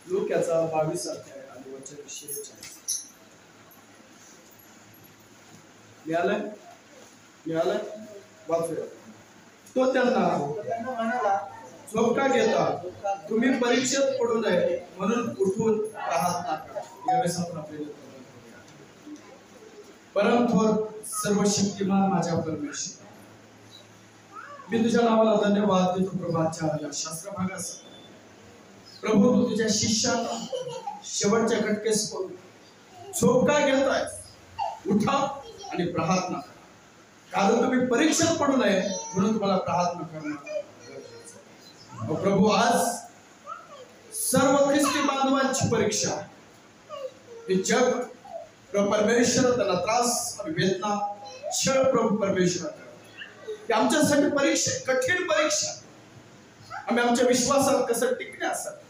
लूकाचा 22 अध्याय आणि वचन 46. मिळालं वाचूया. तो त्यांना म्हणाला, झोपका घेता तुम्ही परीक्षेत पडू नये म्हणून उठून प्रार्थना करा. यावेळेस आपण आपल्याला परमथोर सर्वशक्तिमान माझ्या परमेश्वर, मी तुझ्या नावाला धन्यवाद देतो प्रभातच्या या शास्त्र भागास. प्रभू तू तुझ्या शिष्याला शेवटच्या घटकेस झोपका घेताय, उठा आणि प्रार्थना करा. कारण तुम्ही परीक्षेत पडू नये म्हणून तुम्हाला प्रार्थना करणं. प्रभू आज सर्व ख्रिस्ती बांधवांची परीक्षा, हे जग प्रभू परमेश्वर त्यांना त्रास आणि वेदना क्षण प्रभू परमेश्वर आमच्यासाठी परीक्षा, कठीण परीक्षा. आम्ही आमच्या विश्वासात कसं टिकण्यासाठी,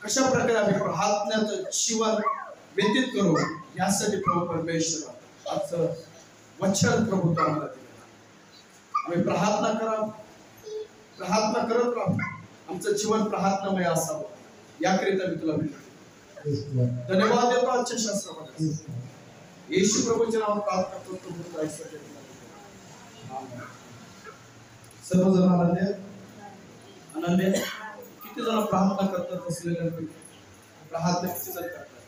कशा प्रकारे आम्ही प्रार्थनेत जीवन व्यतीत करू यासाठी प्रभू परमेश्वर आजचं वचन प्रभू आम्हाला दिलं. आम्ही प्रार्थना करा, प्रार्थना करत राहू. आमचं जीवन प्रार्थनामय असावं याकरिता मी तुला विनंती धन्यवाद देतो. आजच्या शास्त्रामध्ये येशू प्रभूच्या नावात प्रार्थना करतो. सर्वजण आनंद किती जण प्रार्थना करतात असलेल्या प्रार्थना किती जण करतात?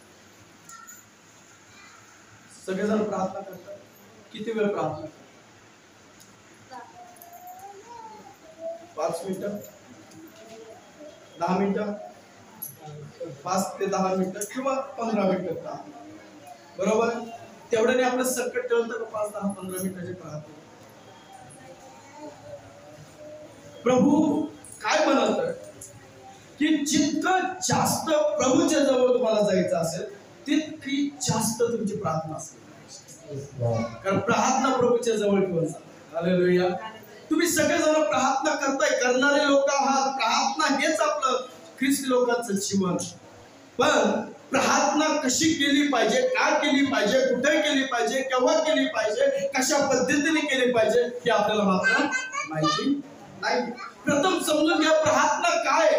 सगळेजण प्रार्थना करतात. किती वेळ प्रार्थना करतात? 5 मिनिटं, 10 मिनिटं, 5 ते 10 मिनिटं किंवा 15 मिनिटं. बरोबर, तेवढ्याने आपलं संकट ठेवतं का 5, 10, 15 मिनिटाची प्रार्थना? प्रभू काय म्हणत की जितकं जास्त प्रभूच्या जवळ तुम्हाला जायचं असेल तितकी जास्त तुमची प्रार्थना असेल. कारण प्रार्थना प्रभूच्या जवळ ठेवून जा. हालेलुया. तुम्ही सगळेजण प्रार्थना करताय, करणारे लोक आहात. प्रार्थना हेच आपलं ख्रिस्ती लोकांचं जीवन. पण प्रार्थना कशी केली पाहिजे, काय केली पाहिजे, कुठे केली पाहिजे, केव्हा केली पाहिजे, कशा पद्धतीने केली पाहिजे हे आपल्याला मात्र माहिती नाही. प्रथम समजून घ्या प्रार्थना काय.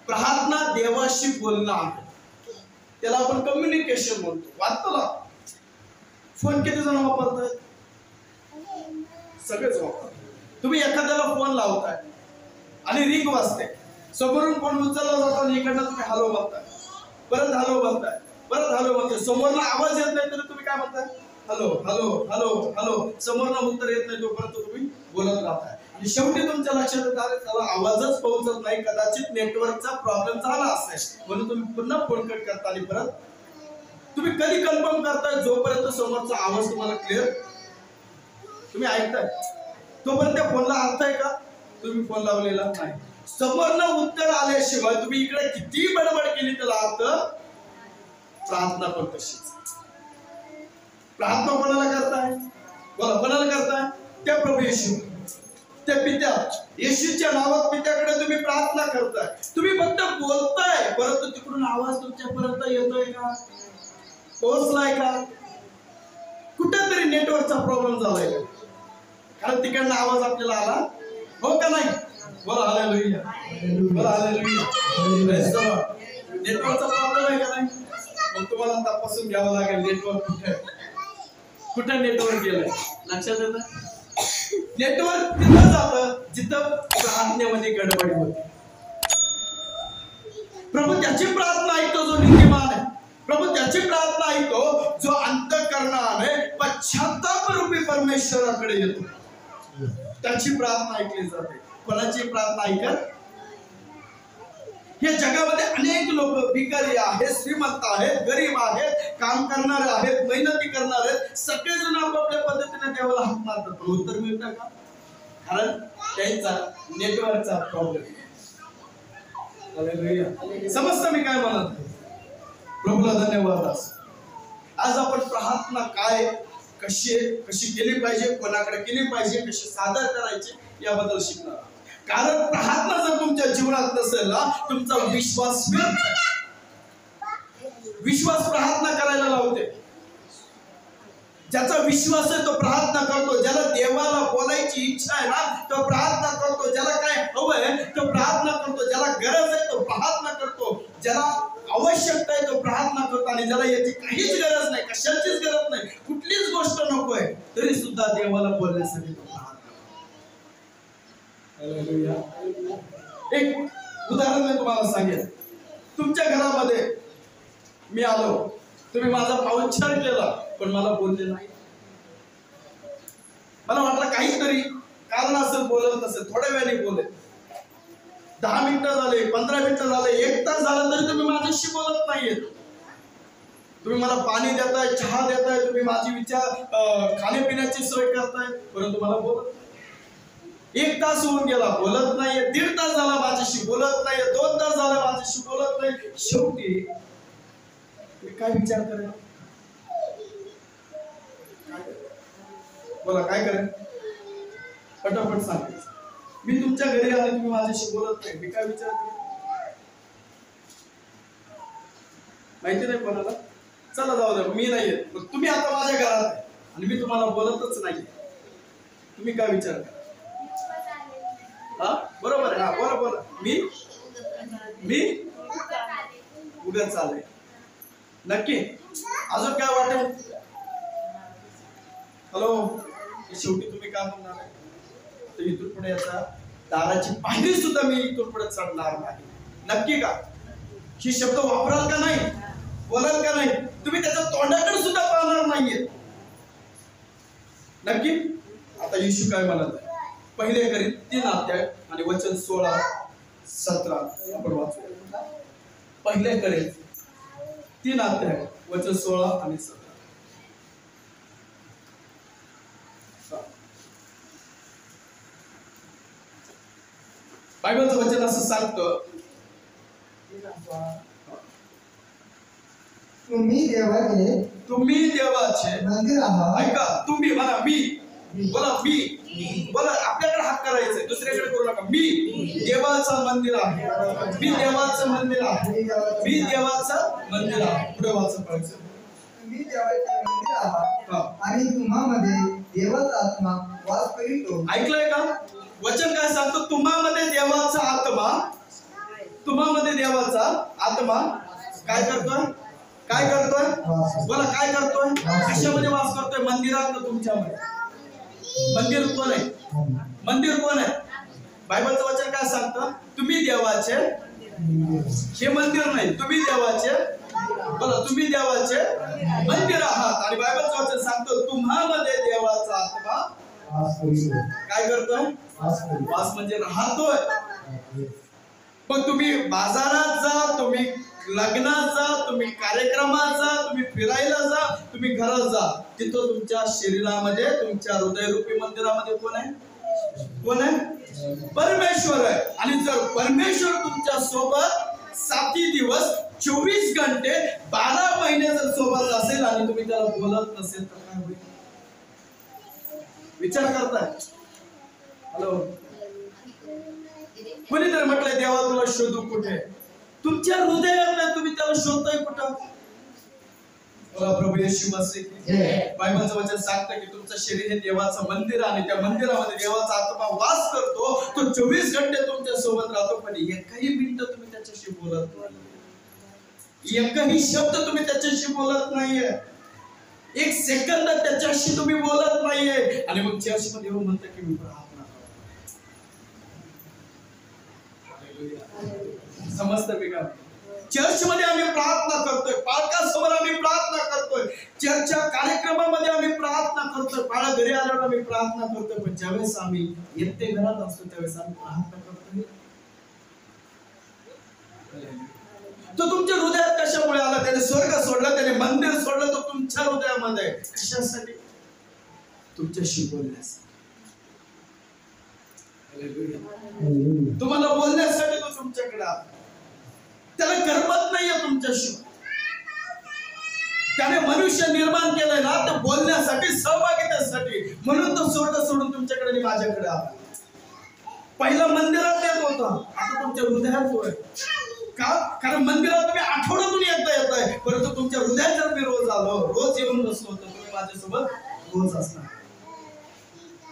प्रार्थना देवाशी बोलणं आहे. त्याला आपण कम्युनिकेशन म्हणतो. वाटतं फोन किती जण वापरतात? सगळेच वापरतात. तुम्ही एखाद्याला फोन लावताय आणि रिंग वाजते, समोरून फोन उचलला जातो आणि इकडनं तुम्ही हॅलो बघताय, परत हॅलो बघताय, परत हॅलो बघताय. समोरला आवाज येत नाही तरी तुम्ही काय म्हणताय? Hello hello hello hello. समोरला उत्तर येत नाही तोपर्यंत तुम्ही बोलत राहताय. आणि शेवटी तुमच्या लक्षात येतं त्याला आवाजच पोहोचत नाही, कदाचित नेटवर्कचा प्रॉब्लेम झाला असेल म्हणून तुम्ही पुन्हा फोन कट करता आणि परत तुम्ही कधी कन्फर्म करताय? जोपर्यंत समोरचा आवाज तुम्हाला क्लिअर तुम्ही ऐकताय तोपर्यंत त्या फोनला अर्थ आहे का? तुम्ही फोन लावलेला नाही. समोरनं उत्तर आल्याशिवाय तुम्ही इकडे किती बडबड केली त्याला अर्थ. प्रार्थना पण तशीच. प्रार्थना कोणाला करताय? बोला, कोणाला करताय? त्या प्रभू येशू, त्या पित्या येशूच्या नावात पित्याकडे तुम्ही प्रार्थना करताय. तुम्ही फक्त बोलताय, परंतु तिकडून आवाज तुमच्यापर्यंत येतोय का? पोहोचलाय का? कुठेतरी नेटवर्कचा प्रॉब्लेम झालाय का? कारण तिकडनं आवाज आपल्याला आला हो का नाही? बोला हालेलुया, बोला हालेलुया. नेटवर्कचा प्रॉब्लेम आहे का नाही? मग तुम्हाला तपासून घ्यावं लागेल नेटवर्क कुठे नेटवर्क गेलंय. लक्षात येतं? नेटवर्क तिथं जातं जिथं प्रार्थनेमध्ये गडबड होते. प्रभू त्याची प्रार्थना ऐकतो जो नीतिमान आहे. प्रभू त्याची प्रार्थना ऐकतो जो अंतःकरणाने पश्चात्ताप रूपी परमेश्वराकडे येतो. त्याची प्रार्थना ऐकली जाते. कोणाची प्रार्थना ऐकत? या जगामध्ये अनेक लोक भिकारी आहेत, श्रीमंत आहेत, गरीब आहेत, काम करणारे आहेत, मेहनती करणारे आहेत. सगळेजण आपापल्या पद्धतीने देवाला हाक मारतात. पण उत्तर मिळतं का? कारण त्यांचा नेटवर्कचा प्रॉब्लेम. समजतं मी काय म्हणत? प्रभूला धन्यवाद. आज आपण प्रार्थना काय, कशी केली पाहिजे, कोणाकडे केली पाहिजे, कशी सादर करायची याबद्दल शिकणार. कारण प्रार्थना जर तुमच्या जीवनात नसेल ना, तुमचा विश्वास व्यर्थ आहे. विश्वास प्रार्थना करायला लावते. ज्याचा विश्वास आहे तो प्रार्थना करतो. ज्याला देवाला बोलायची इच्छा आहे ना तो प्रार्थना करतो. ज्याला काय हवंय तो प्रार्थना करतो. ज्याला गरज आहे तो प्रार्थना करतो. ज्याला आवश्यकता आहे तो प्रार्थना करतो, आणि ज्याला याची काहीच गरज नाही, कशाचीच गरज नाही, कुठलीच गोष्ट नकोय, तरी सुद्धा देवाला बोलण्यासाठी तो प्रार्थना करतो. एक उदाहरण मी तुम्हाला सांगेन. तुमच्या घरामध्ये मी आलो, तुम्ही माझा पाहुणचार केला, पण मला बोलले नाही. मला वाटलं काहीतरी कारण असेल, बोलत असेल, थोड्या वेळाने बोले. 10 मिनिटं झाले, 15 मिनिटं झाले, 1 तास झाला, तरी तुम्ही माझ्याशी बोलत नाहीये. तुम्ही मला पाणी देताय, चहा देताय, तुम्ही माझी खाण्यापिण्याची सोय करताय, परंतु मला बोलत. 1 तास होऊन गेला, बोलत नाहीये. 1.5 तास झाला माझ्याशी बोलत नाहीये. 2 तास झाला माझ्याशी बोलत नाही. शेवटी काय विचार करेल? बोला, काय करेल? पटापट सांगायचं. मी तुमच्या घरी आले, तुम्ही माझ्याशी बोलत नाही, मी काय विचार करेल? माहिती नाही कोणाला? चला जाऊ द्या, मी नाही येत. तुम्ही आता माझ्या घरात आहे आणि मी तुम्हाला बोलतच नाही, तुम्ही काय विचार करा? हा, बरोबर आहे. हा, बोला बोला. मी उद्या चालेल. नक्की? अजून काय वाटेल? हॅलो, शेवटी तुम्ही काय म्हणणार आहे? तर इथून पुढे याचा दाराची पायरी सुद्धा मी इथून पुढे चढणार नाही. नक्की का? ही शब्द वापराल का नाही? बोलाल का नाही? तुम्ही त्याच्या तोंडाकडे सुद्धा पाहणार नाहीये. नक्की? आता येशू काय म्हणत आहे? पहिले करीत 3 अध्याय आणि वचन 16-17 आपण वाचू. पहिले करीत 3 अध्याय वचन 16 आणि 17. बायबलचं वचन असं सांगतं, तुम्ही देवाचे मंदिर आहात. ऐका, तुम्ही म्हणा, मी बोला, मी बोला. आपल्याकडे हात करायचंय, दुसऱ्याकडे करू नका. मी देवाचं मंदिर आहे, मी देवाचं मंदिर आहे, मी देवाचं मंदिर आहे. पुढे वाचन करायचं. तुम्ही देवाचे मंदिर आहात आणि तुम्हामध्ये देवाचा आत्मा वास करीतो. ऐकलंय का? वचन काय सांगतो? तुम्हामध्ये देवाचा आत्मा, तुम्हामध्ये देवाचा आत्मा काय करतोय? काय करतोय? बोला, काय करतोय? कशामध्ये वास करतोय? मंदिरात. तुमच्यामध्ये मंदिर कोण आहे? मंदिर कोण आहे? बायबलचं वचन काय सांगतं? तुम्ही देवाचे, हे मंदिर नाही, तुम्ही देवाचे, बोला, तुम्ही देवाचे मंदिर आहात. आणि बायबलचं वचन सांगतो तुम्हामध्ये देवाचा आत्मा काय करतोय? वास म्हणजे राहतोय. मग तुम्ही बाजारात जा, तुम्ही लग्नात जा, तुम्ही कार्यक्रमात जा, तुम्ही फिरायला जा, तुम्ही घरात जा, तिथं तुमच्या शरीरामध्ये, तुमच्या हृदयरूपी मंदिरामध्ये कोण आहे? कोण आहे? परमेश्वर आहे. आणि जर परमेश्वर तुमच्या सोबत 7 दिवस 24 घंटे 12 महिने जर सोबत असेल आणि तुम्ही त्याला बोलत नसेल तर काय होईल? विचार करताय? हॅलो, कोणीतरी म्हटलंय देवा तुला शोधू कुठे? तुमच्या हृदयात नाही, तुम्ही त्याला शोधताय कुठं? प्रभू येशू मसीह. बायबलचं वचन सांगतं की तुमचं शरीर हे देवाचं मंदिर आहे आणि त्या मंदिरामध्ये देवाचा आत्मा वास करतो. तो 24 घंटे तुमच्या सोबत राहतो, पण एकही मिनिट तुम्ही त्याच्याशी बोलत नाही, एकही शब्द तुम्ही त्याच्याशी बोलत नाहीये, 1 सेकंद त्याच्याशी तुम्ही बोलत नाहीये. आणि मग चर्चमध्ये येऊन म्हणतं की मी प्रार्थना करतो. समजतं मी का? चर्चमध्ये आम्ही प्रार्थना करतोय, पालकांसमोर आम्ही प्रार्थना करतोय, चर्चच्या कार्यक्रमामध्ये आम्ही प्रार्थना करतोय, पाळा घरी आल्यावर आम्ही प्रार्थना करतोय, पण ज्यावेळेस आम्ही एकटे घरात असतो त्यावेळेस आम्ही प्रार्थना करतोय. तो तुमच्या हृदयात कशामुळे आला? त्याने स्वर्ग सोडला, त्याने मंदिर सोडलं, तो तुमच्या हृदयामध्ये कशासाठी? तुमच्याशी बोलण्यासाठी, तुम्हाला बोलण्यासाठी तो तुमच्याकडे आला. त्याला करमत नाहीये तुमच्याशी. त्याने मनुष्य निर्माण केलंय ना ते बोलण्यासाठी, सहभागितेसाठी, म्हणून तो स्वर्ग सोडून तुमच्याकडे आणि माझ्याकडे आला. पहिला मंदिरात येत होता, आता तुमच्या हृदयात होय. का? कारण मंदिरात तुम्ही आठवड्यातून एकदा येताय, परंतु तुमच्या हृदयात जर मी रोज आलो, रोज येऊन बसलो, तर तुम्ही माझ्यासोबत रोज असणार.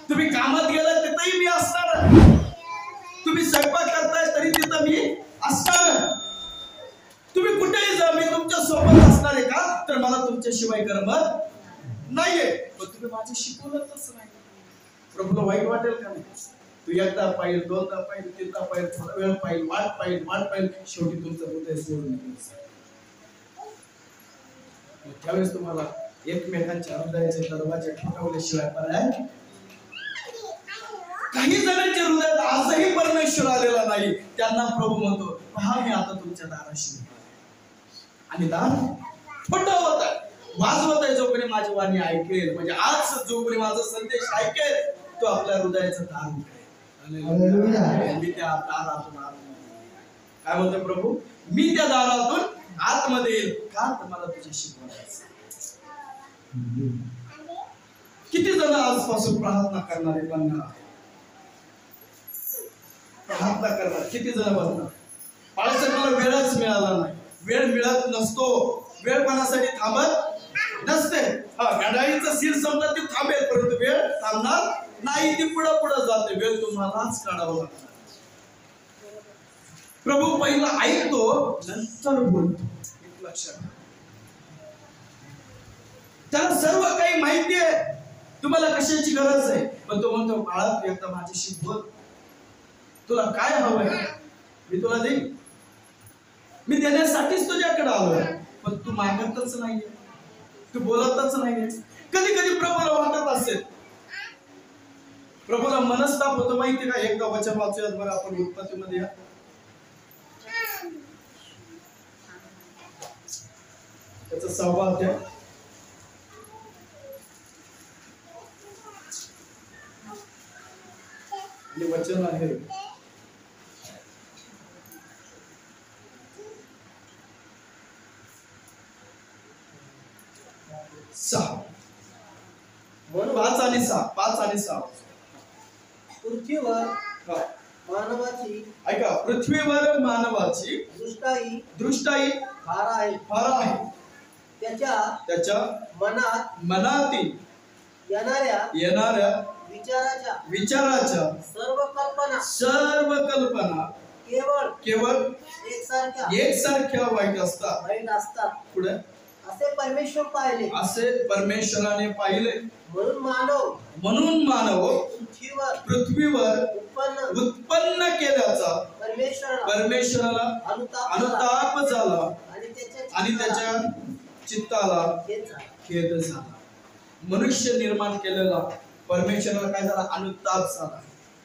तुम्ही कामात गेलाय तिथंही मी असणार. तुम्ही स्वयंपाक करताय तरी तिथं मी असणार. मला तुमच्याशिवाय करमत नाहीये, पण तुम्ही माझ्याशी बोलतच नाही. प्रभूला वाईट वाटेल का नाही? तू एकदा पाहिल, दोनदा पाहिल, तीनदा पाहिल, थोडा वेळ पाहिल, वाट पाहिल, शेवटी तुमचं हृदय सोडून निघायचं. त्यावेळेस तुम्हाला एकमेकांच्या हृदयाचे दरवाजे ठोठावल्याशिवाय पर्याय. काही जणांच्या हृदयात आजही परमेश्वर आलेला नाही. त्यांना प्रभू म्हणतो, पहा मी आता तुमच्या दाराशी आणि दार ठोठावत आहे, वाजवत आहे. जो कोणी माझी वाणी ऐकेल, म्हणजे आज जो कोणी माझा संदेश ऐकेल, तो आपल्या हृदयाचं दार उघडेल. मी त्या दारातून काय म्हणतो प्रभू, मी त्या दारातून आतमध्ये येईल. का? तर मला तुझ्याशी बोलायचं. किती जण आजपासून प्रार्थना करणारे बनणार, प्रार्थना करणार किती जण बनणार? बाळासाहेब मला वेळच मिळाला नाही. वेळ मिळत नसतो, वेळ कोणासाठी थांबत नसते. घड्याळीचं सिर संपलं ती थांबेल, परंतु वेळ थांबणार नाही, ती पुढे पुढे जाते. वेळ तुम्हालाच काढावा लागतो. प्रभू पहिला ऐकतो, नंतर बोलतो. लक्षात, त्याला सर्व काही माहिती आहे, तुम्हाला कशाची गरज आहे, पण तो म्हणतो, बाळा तू एकदा माझ्याशी बोल, तुला काय हवंय मी तुला देईन. मी देण्यासाठीच तुझ्याकडे आलोय, पण तू मागतच नाहीये, तू बोलतच नाहीये. कधी कधी प्रभूला वाटत असेल, प्रभूला मनस्ताप होतो माहिती का? एकदा वचन वाचूयात बरं आपण उत्पत्तीमध्ये या. त्याचा 6वा अध्याय. हे वचन आहे 6. 5 आणि 6. पृथ्वीवर मानवाची, ऐका, पृथ्वीवर मानवाची दृष्टाई फार आहे. त्याच्या मनातील येणाऱ्या विचाराच्या सर्व कल्पना केवळ एकसारख्या वाईट असतात. पुढे असे परमेश्वराने पाहिले, म्हणून मानव पृथ्वीवर उत्पन्न केल्याचा परमेश्वराला अनुताप झाला आणि त्याच्या चित्ताला खेद झाला. मनुष्य निर्माण केलेला परमेश्वराला काय झाला? अनुताप झाला.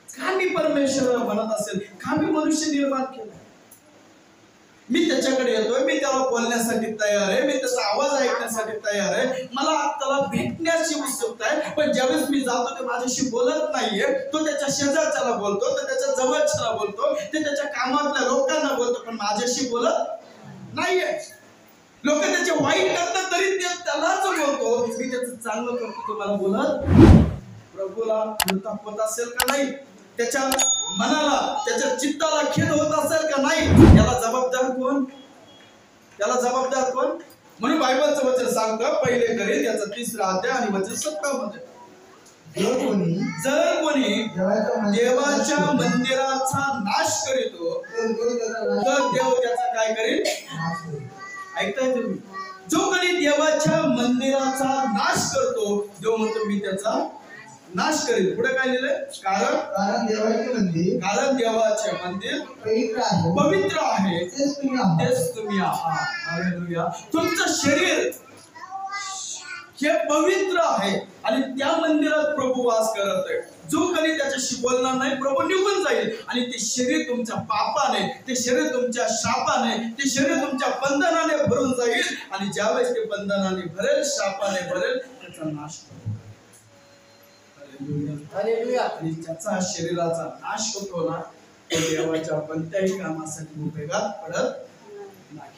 का मी परमेश्वराला म्हणत असेल, का मी मनुष्य निर्माण केलं? मी त्याच्याकडे येतोय, मी त्याला बोलण्यासाठी तयार आहे, मी त्याचा आवाज ऐकण्यासाठी तयार आहे, मला त्याला भेटण्याची उत्सुकता आहे. पण ज्यावेळेस मी जातो ते माझ्याशी बोलत नाहीये. तो त्याच्या शेजारच्याला बोलतो, तो त्याच्या जवळच्याला बोलतो, ते त्याच्या कामातल्या लोकांना बोलतो, पण माझ्याशी बोलत नाहीये. लोक त्याचे वाईट करतात तरी ते त्यालाच बोलतो, मी त्याचं चांगलं करतो, तुम्हाला बोलत. प्रभूला अनुताप होत असेल का नाही? त्याच्या मनाला, त्याच्या चित्ताला खेद होत असेल का नाही? याला जबाबदार कोण? म्हणून बायबलचं वचन सांगतं, पहिले करीत याचा 3रा अध्याय आणि वचन 17 मध्ये, जर कोणी देवाच्या मंदिराचा नाश करीतो तर देव त्याचा काय करेल? ऐकताय तुम्ही? जो कोणी देवाच्या मंदिराचा नाश करतो, देव म्हणतो मी त्याचा नाश करेल. पुढे काय लिहिलंय? कारण देवाचे मंदिर पवित्र आहे, तेच तुम्ही आहात. हालेलुया. तुमचं शरीर हे पवित्र आहे आणि त्या मंदिरात प्रभू वास करत आहे. जो कधी त्याच्याशी बोलणार नाही, प्रभू निघून जाईल आणि ते शरीर तुमच्या पापाने, ते शरीर तुमच्या शापाने, ते शरीर तुमच्या बंधनाने भरून जाईल. आणि ज्यावेळेस ते बंधनाने भरेल, शापाने भरेल, त्याचा नाश करेल. आणि ज्याचा शरीराचा नाश होतो ना, तो देवाच्या कोणत्याही कामासाठी उपयोगात पडत नाही.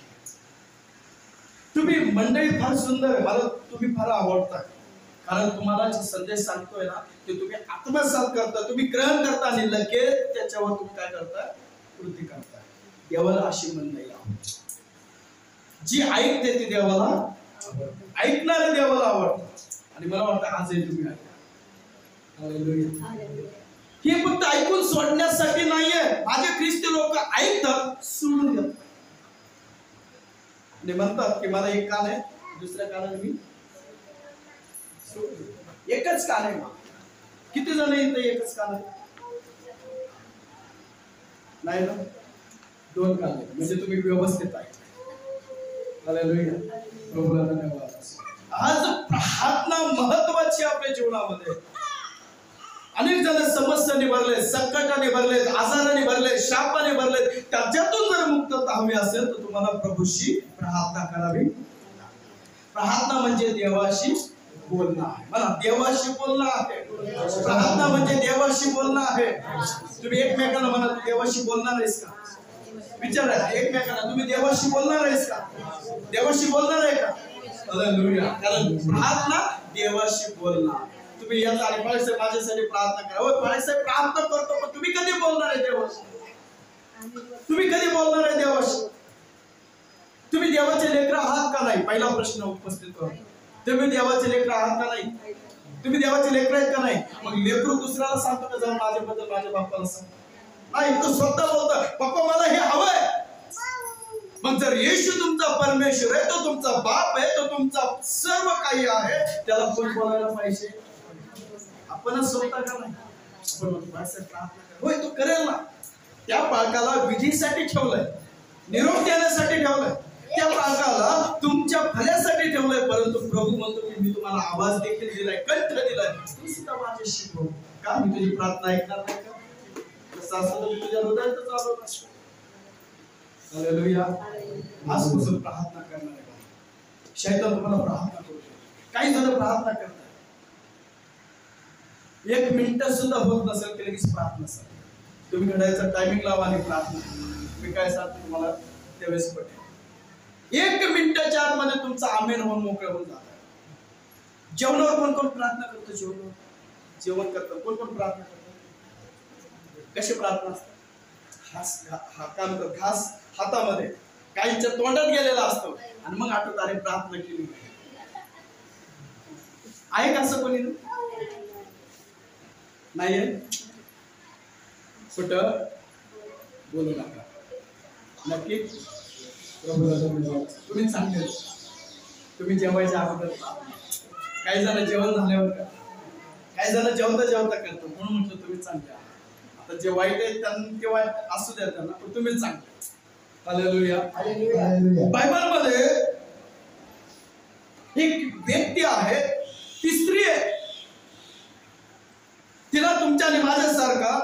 तुम्ही मंडळी फार सुंदर आहे, मला तुम्ही फार आवडता, कारण तुम्हाला जे संदेश सांगतोय ना, ते तुम्ही आत्मसात करता, तुम्ही ग्रहण करता आणि लगेच त्याच्यावर तुम्ही काय करता? कृती करता. देवाला अशी मंडळी आवडते, जी ऐकते ती देवाला, ऐकणारे देवाला आवडतात. आणि मला वाटतं आजही तुम्ही ऐका. हे फक्त ऐकून सोडण्यासाठी नाहीये. माझे ख्रिस्ती लोक ऐकतात, सोडून देतात आणि म्हणतात की मला एक कान आहे, दुसऱ्या कानाने मी एकच कान आहे. किती जण इथं एकच कान आहे? नाही ना, 2 कान आहे. म्हणजे तुम्ही व्यवस्थित आहे. हालेलुया, प्रभूला धन्यवाद. आज प्रार्थना महत्वाची आपल्या जीवनामध्ये. अनेक जण समस्याने भरले, संकटाने भरले, आजाराने भरले, शापाने भरले. त्याच्यातून जर मुक्तता हवी असेल तर तुम्हाला प्रभूशी प्रार्थना करावी. प्रार्थना म्हणजे देवाशी बोलणं आहे. मला देवाशी बोलणं आहे. प्रार्थना म्हणजे देवाशी बोलणं आहे. तुम्ही एकमेकांना म्हणा, तू देवाशी बोलणार आहेस का? विचारा एकमेकांना, तुम्ही देवाशी बोलणार आहेस का? देवाशी बोलणार आहे का? हालेलुया. कारण प्रार्थना देवाशी बोलणं. तुम्ही याचा आणि बाळासाहेब माझ्यासाठी प्रार्थना करा. होय बाळासाहेब प्रार्थना करतो, पण तुम्ही कधी बोलणार आहे देवाशी? तुम्ही कधी बोलणार आहे देवाशी? तुम्ही देवाचे लेकरं आहात का नाही? पहिला प्रश्न उपस्थित करू. तुम्ही देवाचे लेकरं आहात का नाही? तुम्ही देवाचे लेकरं आहेत का नाही? मग लेकरू दुसऱ्याला सांगतो का जाऊन माझ्याबद्दल माझ्या बाप्पाला सांग? नाही, तो स्वतः बोलतो, पप्पा मला हे हवंय. मग जर येशू तुमचा परमेश्वर आहे, तो तुमचा बाप आहे, तो तुमचा सर्व काही आहे, त्याला कोण बोलायला पाहिजे? आपणच स्वतः का नाही? आपण प्रार्थना होय, तो करेल ना. त्या बाळकाला विधीसाठी ठेवलंय, निरोप देण्यासाठी ठेवलंय, त्या बाळकाला तुमच्या भल्यासाठी ठेवलंय. परंतु प्रभू म्हणतो की मी तुम्हाला आवाज देखील दिलाय, कंठ दिलाय, तू सुद्धा माझ्याशी बोल. का मी तुझी प्रार्थना ऐकणार नाही का? तसं असं तर तुझ्या हृदयातच चालवत असतो. हालेलुया. आजपासून प्रार्थना करणार आहे. शैतान तुम्हाला प्रार्थना करू शकतो. काही जण प्रार्थना करतात, 1 मिनिट सुद्धा होत नसेल की लगेच प्रार्थना सर. तुम्ही घड्याचा टायमिंग लावा आणि प्रार्थना. मी काय सांगतो तुम्हाला त्यावेळेस पटेल. 1 मिनिटाच्या आतमध्ये तुमचा आमेन होऊन मोकळं होऊन जातं. जेवणावर कोण कोण प्रार्थना करतो? जेवण करतात कोण कोण प्रार्थना करतात? कशी प्रार्थना असतात? घास हातामध्ये काहींच्या तोंडात गेलेला असतो आणि मग आठवत अरे प्रार्थना केली आहे का? असं कोणी नाहीये? कुठं बोलू नका. नक्की तुम्ही सांगते. तुम्ही जेवायच्या अगोदर, काही जण जेवण झाल्यावर का, काही जण जेवता जेवता करतो. म्हणून म्हटलं तुम्ही चांगले. आता जे वाईट आहे त्यांना ते वाईट असू द्या त्यांना, पण तुम्ही चांगले. हालेलुया. बायबल मध्ये एक व्यक्ती आहे, ती स्त्री आहे. तिला तुमच्या आणि माझ्यासारखा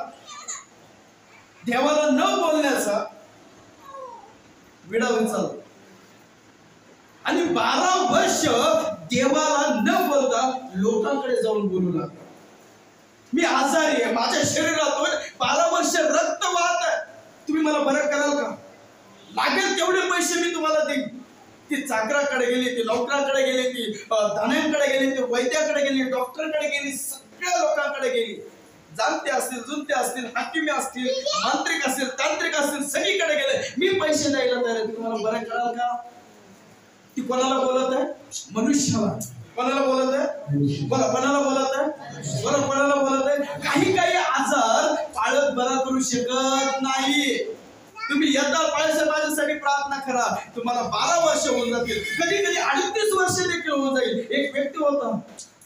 देवाला न बोलण्याचा विडा उचलला आणि 12 वर्ष देवाला न बोलता लोकांकडे जाऊन बोलू लागला. मी आजारी आहे, माझ्या शरीरातून 12 वर्ष रक्त वाहत आहे, तुम्ही मला बरं कराल का? लागेल तेवढे पैसे मी तुम्हाला देईन. ती चाकराकडे गेली, ती नोकराकडे गेली, ती धान्यांकडे गेली, ती वैद्याकडे गेली, डॉक्टरकडे गेली, सगळ्या लोकांकडे गेली. जाणते असतील, जुनते असतील, हाकिमे असतील, मांत्रिक असतील, तांत्रिक असतील, सगळीकडे गेले. मी पैसे द्यायला तयार आहे, तुम्हाला बरं कराल का? ती कोणाला बोलत आहे? मनुष्याला. कोणाला बोलत आहे? बोला, कोणाला बोलत आहे? बोला, कोणाला बोलत आहे? काही आजार पाळत बरा करू शकत नाही. तुम्ही यथा पाळसे माझ्यासाठी प्रार्थना करा, तुम्हाला 12 वर्ष होऊन जातील, कधी 38 वर्ष देखील होऊन जाईल. एक व्यक्ती होता,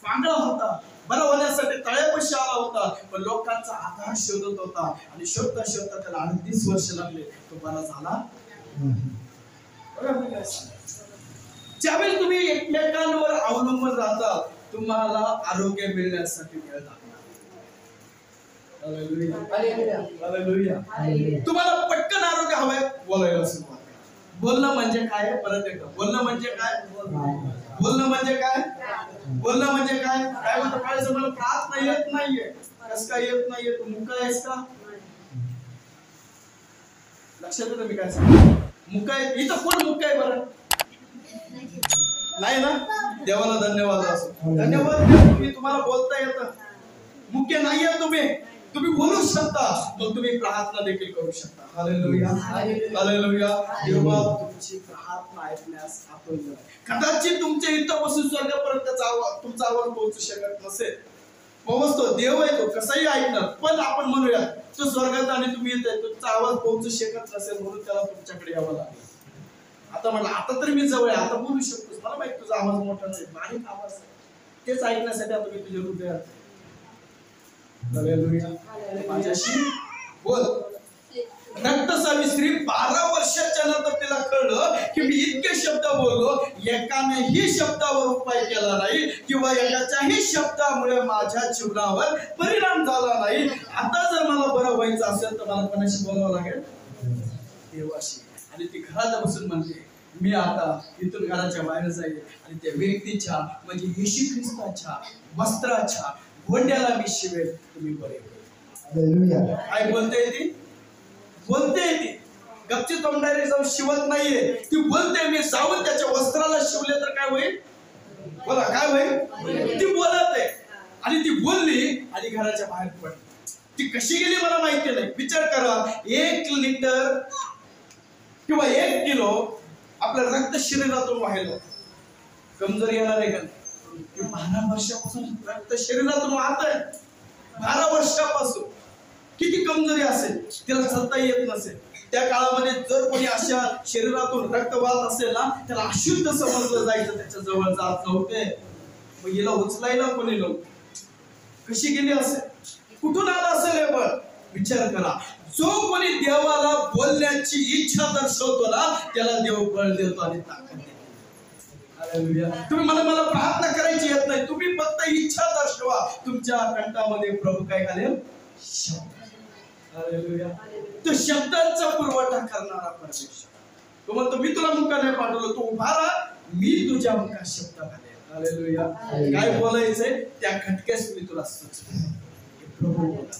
पांगळा होता, बरा होण्यासाठी तळ्यापाशी आला होता, पण लोकांचा आधार शोधत होता आणि शोधता शोधता त्याला 38 वर्ष लागले, तो बरा झाला. ज्यावेळी तुम्ही एकमेकांवर अवलंबून राहता, तुम्हाला आरोग्य मिळण्यासाठी वेळ लागतो. तुम्हाला पटकन आरोग्य हवंय, बोलायला सुरुवात करा. बोलणं म्हणजे काय? परत एकदा बोलणं म्हणजे काय? बोलणं म्हणजे काय? बोलणं म्हणजे काय? काय म्हणतो पाहिजे? मला प्रार्थना येत नाहीये. कस काय येत नाहीये? तू मुका आहेस का? लक्षात येतं मी काय सांगतो? मुका आहे. इथं कोण मुका आहे बरं? नाही ना? देवाला धन्यवाद असो. धन्यवाद. तुम्हाला बोलता येतं. मुख्य नाहीये तुम्ही बोलू शकता, मग तुम्ही प्रार्थना देखील करू शकता. हालेलुया. हालेलुया. देवा तुमची प्रार्थना ऐकण्यास आतुर आहे. कदाचित तुमच्या इथं बसून स्वर्गापर्यंत तुमचा आवाज पोहोचू शकत नसेल. पोहोचतो, देव आहे, तो कसाही ऐकणार. पण आपण म्हणूया तो स्वर्गात आणि तुम्ही येत आहे, तुमचा आवाज पोहोचू शकत नसेल, म्हणून त्याला तुमच्याकडे यावं लागेल. आता म्हटलं आता तरी मी जवळ आहे, आता बोलू शकतोस. मला माहिती तुझा आवाज मोठा नाही, बारीक आवाज आहे, तेच ऐकण्यासाठी आता मी तुझ्या हृदयात. माझ्याशी बोल. रक्तसावित्री 12 वर्षाच्या नंतर तिला कळलं की मी इतके शब्द बोललो, एकानेही शब्दावर उपाय केला नाही किंवा एकाच्याही शब्दामुळे माझ्या जीवनावर परिणाम झाला नाही. आता जर मला बरं व्हायचं असेल तर मला कोणाशी बोलावं लागेल? देवाशी. आणि ती घरात बसून म्हणते मी आता इथून घराच्या बाहेर जाईल आणि त्या व्यक्तीच्या म्हणजे येशू ख्रिस्ताच्या वस्त्राच्या गोंड्याला मी शिवेल, तुम्ही बरे होईल. काय बोलते ती? बोलते ती गपची तोंडाने जाऊन शिवत नाहीये, ती बोलते मी जाऊन त्याच्या वस्त्राला शिवले तर काय होईल? बोला काय होईल? ती बोलत आहे आणि ती बोलली आणि घराच्या बाहेर पडली. ती कशी गेली मला माहिती नाही. विचार करा, 1 लिटर किंवा 1 किलो आपलं रक्त शरीरातून व्हायला कमजोरी येणार आहे का? 12 वर्षापासून रक्त शरीरातून वाहत आहे. 12 वर्षापासून किती कमजोरी असेल, तिला चालता येत नसेल. त्या काळामध्ये जर कोणी अशा शरीरातून रक्त वाहत असेल ना, त्याला अशुद्ध समजलं जायचं, त्याच्या जवळ जात नव्हते. मग हिला उचलायला कोणी नव्हतं. कशी गेली असेल? कुठून आला असेल हे बळ? विचार करा. जो कोणी देवाला बोलण्याची इच्छा दर्शवतो ना, त्याला देव बळ देतो आणि ताकद देतो. तुम्ही मला प्रार्थना करायची येत नाही, तुम्ही फक्त इच्छा दर्शवा. तुमच्या कंठामध्ये प्रभू काय घालेल? शब्द. तो शब्दांचा पुरवठा करणारा परमेश्वर. तो म्हणतो मी तुला मुका नाही पाठवलं, तू उभा राहा, मी तुझ्या मुखात शब्द घालेल. हालेलुया. काय बोलायचंय त्या खटक्यास मी तुला सुचवेन. प्रभू बोला.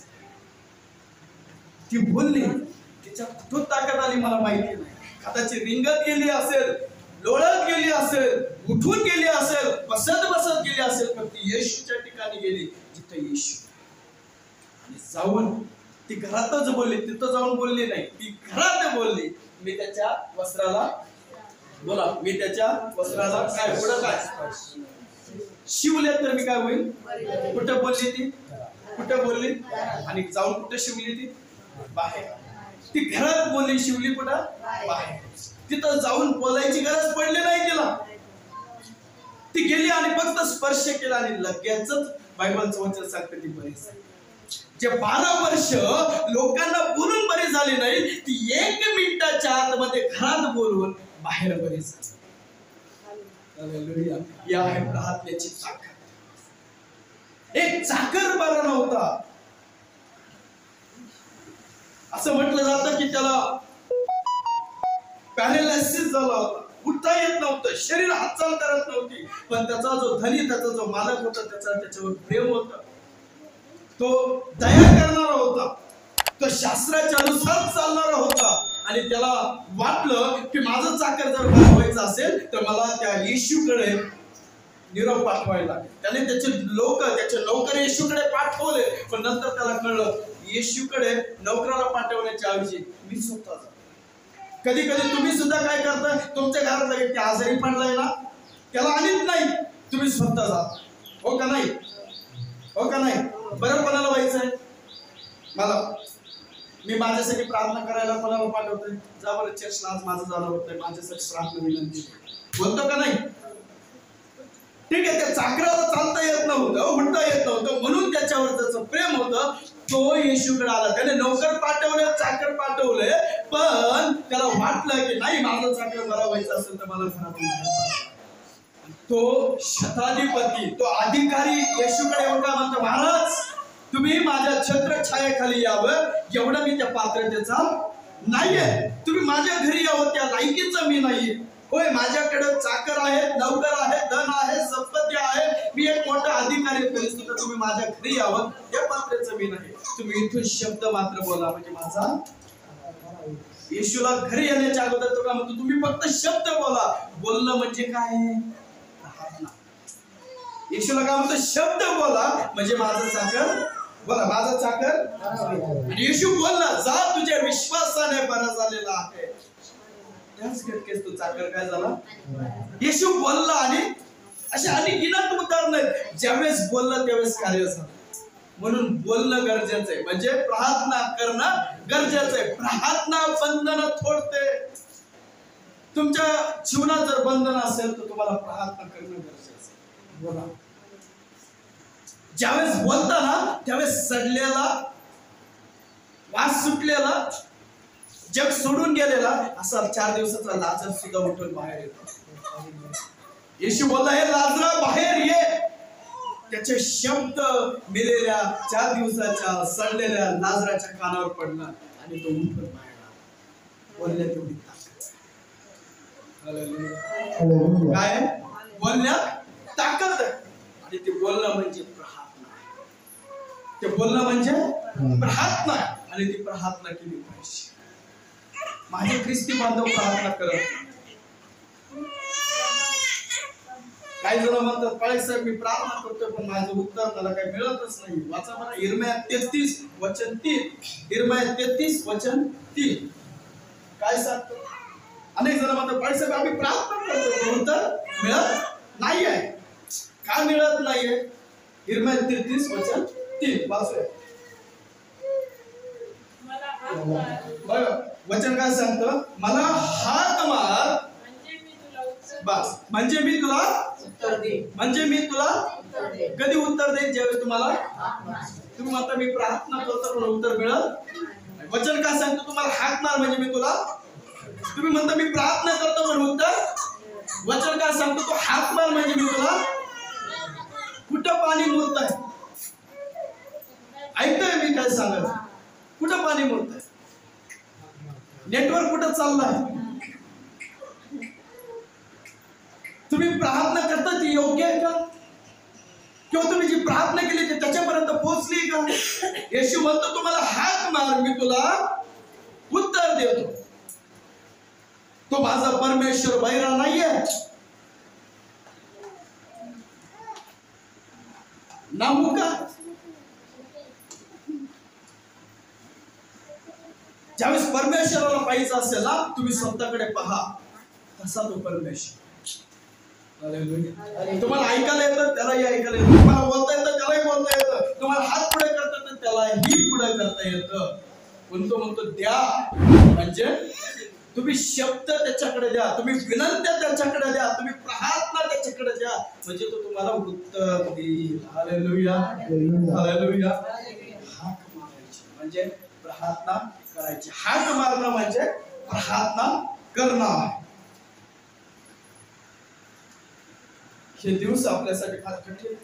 ती बोलली, तिच्या कुठून ताकद आली मला माहिती नाही. कदाचित रिंगत गेली असेल, लोळत गेली असेल, उठून गेली असेल, बसत गेली असेल, पण ती येशूच्या ठिकाणी गेली जिथे येशू. आणि जाऊन ती घरातच बोलली, तिथं जाऊन बोलली नाही, ती घरात बोलली मी त्याच्या वस्त्राला, बोला, मी त्याच्या वस्त्राला काय पुढं काय शिवले तर मी काय होईल? कुठं बोलली ती? कुठं बोलली? आणि जाऊन कुठं शिवली ती? बाहेर. ती घरात बोलली, शिवली कुठं? बाहेर. तिथं जाऊन बोलायची गरज पडली नाही तिला. ती गेली आणि फक्त स्पर्श केला आणि लगेचच बायबलचं वचन सांगते ती बरी झाली. जे 12 वर्ष लोकांना बोलून बरी झाली नाही, ती 1 मिनिटाच्या आतमध्ये घरात बोलून बाहेर बरी झाली. हालेलुया. या आहे प्रार्थनेची ताकद. एक चाकर बरा नव्हता, असं म्हटलं जातं की त्याला पॅरालिसिस झाला होता, उठता येत नव्हतं, शरीर हालचाल करत नव्हती. पण त्याचा जो धनी, त्याचा जो मालक होता, त्याच्यावर प्रेम होतं, तो दया करणारा होता, तो शास्त्राच्या अनुसार चालणारा होता. आणि त्याला वाटलं की माझं चाकर जर बरं व्हायचं असेल तर मला त्या येशूकडे निरोप पाठवायला लागेल. त्याने त्याचे नौकर येशूकडे पाठवले. पण नंतर त्याला कळलं येशूकडे नौकराला पाठवण्याच्या ऐवजी मी स्वतः जातो. कधी कधी तुम्ही सुद्धा काय करता, तुमच्या घरातला व्यक्ती आजारी पडलाय ना, त्याला आणत नाही, तुम्ही स्वतः जाता. हो का नाही? हो का नाही? बरं कोणाला व्हायचंय? मला, मी माझ्यासाठी प्रार्थना करायला कोणाला पाठवतोय? जा बरं चर्चला, आज माझं झालं होतंय, माझ्यासाठी प्रार्थना विनंती. बोलतो का नाही? ठीक आहे. त्या चाकराला चालता येत नव्हतं, उठता येत नव्हतं, म्हणून त्याच्यावर त्याचं प्रेम होतं. तो येशूकडे आला. त्याने नौकर पाठवले, चाकर पाठवले, पण त्याला वाटलं की नाही, माझं चाकर बरा व्हायचं असेल तर मला घरातून बाहेर पडायचं. तो शताधिपती, तो अधिकारी येशूकडे येऊन काय म्हणतो, महाराज तुम्ही माझ्या छत्रछायेखाली यावं, एवढं मी त्या पात्रतेचा नाहीये. तुम्ही माझ्या घरी यावं, त्या लायकीचा मी नाहीये. होय, माझ्याकडे चाकर आहेत, नौकर आहेत, धन आहे, संपत्ती आहे, मी एक मोठा अधिकारी, तरी सुद्धा तुम्ही माझ्या घरी यावं, त्या पात्रतेचं मी नाही. तुम्ही इथून शब्द मात्र बोला म्हणजे माझा. येशूला घरी येण्याच्या अगोदर तो काय म्हणतो, तुम्ही फक्त शब्द बोला. बोलणं म्हणजे काय? येशूला काय म्हणतो, शब्द बोला म्हणजे माझं चाकर, बोला माझं चाकर. आणि येशू बोलला, जा तुझ्या विश्वासाने बरा झालेला आहे. त्याच घटकेस तो चाकर काय झाला? येशू बोलला. आणि असे अनेक इनात उदाहरण आहेत, ज्यावेळेस बोललं त्यावेळेस कार्य झालं. म्हणून बोलणं गरजेचं आहे, म्हणजे प्रार्थना करणं गरजेचं आहे. प्रार्थना बंधन तोडते. तुमच्या जीवनात जर बंधन असेल तर तुम्हाला प्रार्थना करणं गरजेचं आहे. बोला. ज्यावेळेस बोलता ना त्यावेळेस सडलेला, वास सुटलेला, जग सोडून गेलेला असा 4 दिवसाचा लाजर सुद्धा उठून बाहेर येतो. येशू बोलला, हे लाजरा बाहेर ये. त्याचे शब्द मेलेल्या 4 दिवसाच्या सडलेल्या लाजराच्या कानावर पडला आणि तो उठून बाहेर आला. बोलण्यात एवढी ताकद. हालेलुया. काय बोलण्यात ताकद आहे. आणि ते बोलणं म्हणजे प्रार्थना. ते बोलणं म्हणजे प्रार्थना. आणि ती प्रार्थना केली पाहिजे. माझे ख्रिस्ती बांधव प्रार्थना करत नाही. काही जण म्हणतात, पाळी साहेब मी प्रार्थना करतोय पण माझं उत्तर मला काही मिळतच नाही. वाचा बरं इर्मिया 33 वचन 3. इर्मिया 33 वचन 3 काय सांगतो? अनेक जण म्हणतात, पाळी साहेब आम्ही प्रार्थना करतोय पण उत्तर मिळत नाही आहे. का मिळत नाहीये? इर्मिया 33 वचन 3 वाचूया. बघा वचन काय सांगतं? मला हाक मार बस म्हणजे मी तुला उत्तर देईन. म्हणजे मी तुला कधी उत्तर देईन? ज्यावेळेस तुम्हाला तुम्ही म्हणता मी प्रार्थना करतो पण उत्तर मिळत. वचन काय सांगतो? तुम्हाला हाक मार म्हणजे मी तुला. तुम्ही म्हणता मी प्रार्थना करतो पण उत्तर. वचन काय सांगतो? तो हाक मार म्हणजे मी तुला. कुठं पाणी मुरत आहे? ऐकतोय मी काय सांगायचं? कुठं पाणी मुरत आहे? नेटवर्क कुठं चाललंय? तुम्ही प्रार्थना करता ती योग्य आहे का? किंवा तुम्ही जी प्रार्थना केली ती त्याच्यापर्यंत पोहोचली का? येशू म्हणतो तुम्हाला हाक मार मी तुला उत्तर देतो. तो माझा परमेश्वर बहिरा नाहीये. नामू का? ज्यावेळेस परमेश्वराला पाहिजे असेल ना तुम्ही स्वतःकडे पहा. तसा तो परमेश्वर. तुम्हाला ऐकायला येतं त्यालाही ऐकायला येतं. तुम्हाला बोलता येतं त्यालाही बोलता येतं. तुम्हाला हात पुढे करता येतं त्यालाही पुढे करता येतं. पण तो म्हणतो द्या. म्हणजे तुम्ही शब्द त्याच्याकडे द्या, तुम्ही विनंत्या त्याच्याकडे द्या, तुम्ही प्रार्थना त्याच्याकडे द्या, म्हणजे तो तुम्हाला उत्तर देईल. हालेलुया. हालेलुया. हाक मारायची म्हणजे प्रार्थना करायची. हाक मारणं म्हणजे प्रार्थना करणं. हे दिवस आपल्यासाठी फार कठीण.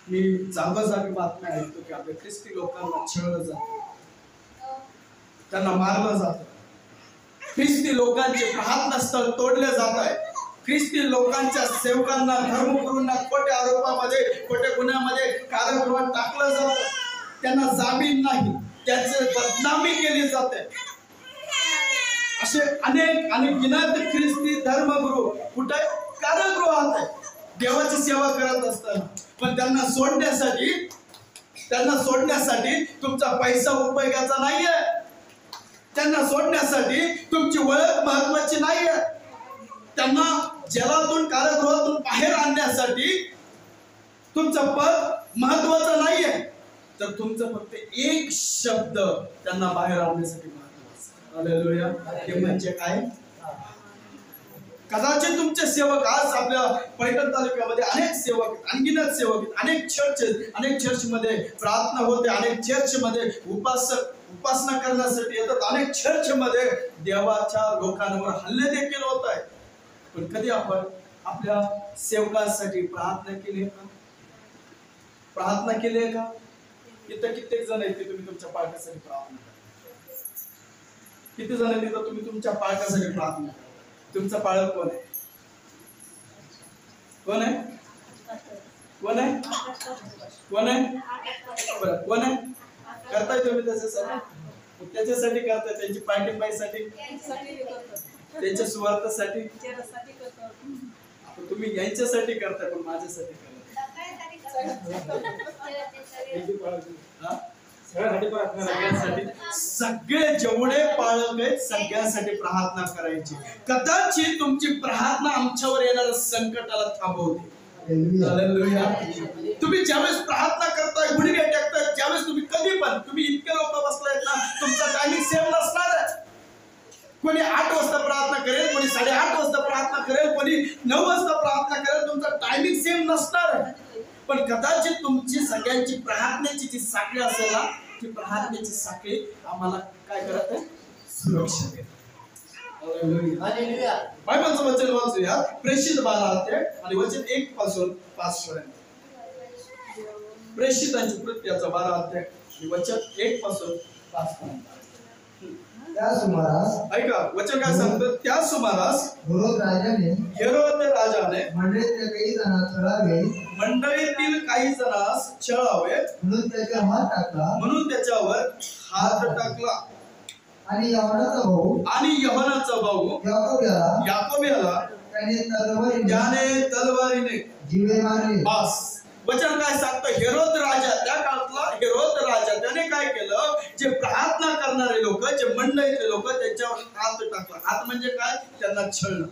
मी जागोजागी बातम्या ऐकतो की आपल्या ख्रिस्ती लोकांना छळलं जातं, त्यांना मारलं जातं. ख्रिस्ती लोकांचे प्रार्थना स्थळ तोडले जात आहे. ख्रिस्ती लोकांच्या सेवकांना, धर्मगुरूंना खोट्या आरोपामध्ये, खोट्या गुन्ह्यामध्ये कारागृहात टाकलं जातं. त्यांना जामीन नाही, त्याचे बदनामी केली जाते. असे अनेक आणि गिनत ख्रिस्ती धर्मगुरू कुठे कारागृहात आहे देवाची सेवा करत असताना. पण त्यांना सोडण्यासाठी तुमचा पैसा उपयोगाचा नाहीये. त्यांना सोडण्यासाठी तुमची ओळख महत्वाची नाहीये. त्यांना जेलातून, कारागृहातून बाहेर आणण्यासाठी तुमचं पद महत्वाचं नाहीये. तर तुमचं फक्त एक शब्द त्यांना बाहेर आणण्यासाठी महत्वाचं. हालेलुया. ते म्हणजे काय? कदाचित तुमचे सेवक आज आपल्या पैठण तालुक्यामध्ये अनेक सेवक, अनगिनत सेवक, अनेक चर्चमध्ये प्रार्थना होते, अनेक चर्चमध्ये उपासना करण्यासाठी येतात, अनेक चर्चमध्ये देवाच्या लोकांवर हल्ले देखील होत आहेत. पण कधी आपण आपल्या सेवकांसाठी प्रार्थना केली आहे का? प्रार्थना केली आहे का? इथं कित्येक जण आहेत तुम्ही तुमच्या पालकासाठी प्रार्थना करा. किती जण आहेत तिथं तुम्ही तुमच्या पालकासाठी प्रार्थना करा? तुमचा पाळक कोण आहे? कोण आहे? कोण आहे? कोण आहे? बरं कोण आहे? करताय तुम्ही त्याच्यासाठी? त्याच्यासाठी करताय, त्यांची पाठिंबाईसाठी, त्यांच्या स्वार्थासाठी. तुम्ही यांच्यासाठी करताय पण माझ्यासाठी करताय. सगळे जेवढे पाळक आहेत सगळ्यांसाठी प्रार्थना करायची. कदाचित तुमची प्रार्थना आमच्यावर येणाऱ्या संकटाला थांबवते. तुम्ही ज्यावेळेस प्रार्थना करताय, गुडघे टेकताय, ज्यावेळेस तुम्ही कधी पण तुम्ही इतके लोक बसलायत ना, तुमचा टायमिंग सेम नसणार आहे. कोणी 8 वाजता प्रार्थना करेल, कोणी 8:30 वाजता प्रार्थना करेल, कोणी 9 वाजता प्रार्थना करेल. तुमचा टायमिंग सेम नसणार आहे. पण कदाचित तुमची सगळ्यांची प्रार्थनेची जी साखळी असेल ना, ती प्रार्थनेची साखळी आम्हाला काय करत आहे? सुरक्षा देते. बायबलचं वचन वाचूया. प्रेषित 12 अध्याय आणि वचन 1 पासून 5 पर्यंत. प्रेषितांची कृत्याचा 12 अध्याय आणि वचन 1 पासून 5 पर्यंत. त्या सुमारास ऐका वचन काय सांगतं. त्या सुमारास हेरोद राजाने मंडळीतील काही जणांस छळावे म्हणून त्याच्यावर हात टाकला. आणि यहोनाचा भाऊ याकोब याला त्याने तलवारीने जीवे मारले. बस वचन काय सांगतं. हेरोद राजा, त्या काळातला हेरोद राजा, त्याने काय केलं? जे प्रार्थना करणारे लोक, जे मंडळीतले लोक, त्यांच्यावर हात टाकला. हात म्हणजे काय? त्यांना छळलं.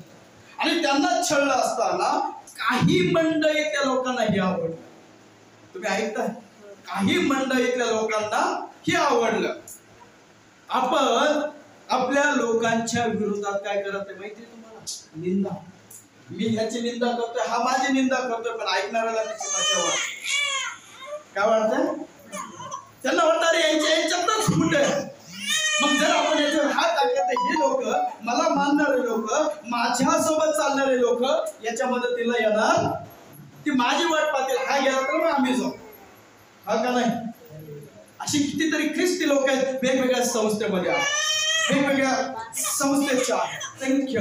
आणि त्यांना छळलं असताना काही मंडळीतल्या लोकांना हे आवडलं. तुम्ही ऐकताय? काही मंडळीतल्या लोकांना हे आवडलं. आपण आपल्या लोकांच्या विरोधात काय करत आहे माहिती आहे तुम्हाला? निंदा. मी ह्याची निंदा करतोय, हा माझी निंदा करतोय, पण ऐकणाऱ्याला त्याची मजा वाटते. काय वाटतंय? त्यांना वाटतं अरे यांच्यातच फूट आहे. मग जर आपण याच्यावर हात टाकले तर हे लोक, मला मानणारे लोक, माझ्यासोबत चालणारे लोक याच्या मदतीला येणार. ती माझी वाट पाहतील. हा गेला तर मग आम्ही जाऊ. हा का नाही? अशी कितीतरी ख्रिस्ती लोक आहेत वेगवेगळ्या संस्थेमध्ये आहेत, वेगवेगळ्या संस्थेच्या संख्य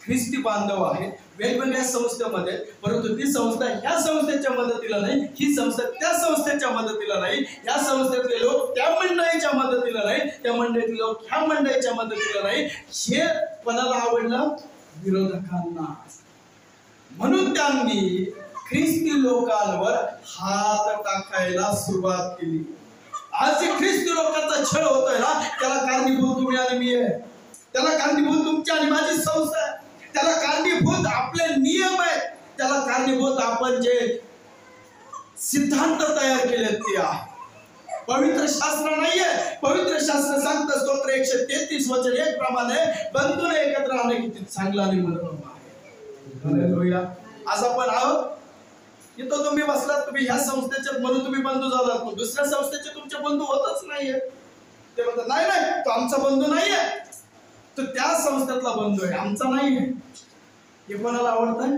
ख्रिस्ती बांधव आहेत वेगवेगळ्या संस्थेमध्ये. परंतु ती संस्था ह्या संस्थेच्या मदतीला नाही, ही संस्था त्या संस्थेच्या मदतीला नाही, या संस्थेतले लोक त्या मंडळीच्या मदतीला नाही, त्या मंडळीतले लोक ह्या मंडळीच्या मदतीला नाही. हे कोणाला आवडलं? विरोधकांना. म्हणून त्यांनी ख्रिस्ती लोकांवर हात टाकायला सुरुवात केली. आज जे ख्रिस्ती लोकांचा छळ होतोय ना, त्याला कारणीभूत तुम्ही आणि मी आहे. त्याला कारणीभूत तुमची आणि माझी संस्था आहे. त्याला कारणीभूत आपले नियम आहेत. त्याला कारणीभूत आपण जे सिद्धांत तयार केलेत ते आहे. पवित्र शास्त्र नाहीये. पवित्र शास्त्र सांगतं स्तोत्र 133 वचन 1 प्रमाणे बंधूने एकत्र राहणे किती चांगलं आणि मनोरम आहे. हालेलुया. आज आपण आहोत इथं, तुम्ही बसलात, तुम्ही ह्या संस्थेचे म्हणून तुम्ही बंधू झालात, दुसऱ्या संस्थेचे तुमचे बंधू होतच नाहीये. ते म्हणतात नाही नाही तो आमचा बंधू नाहीये, तो त्या संस्थेतला बंधू आहे, आमचा नाहीये. हे कोणाला आवडतंय?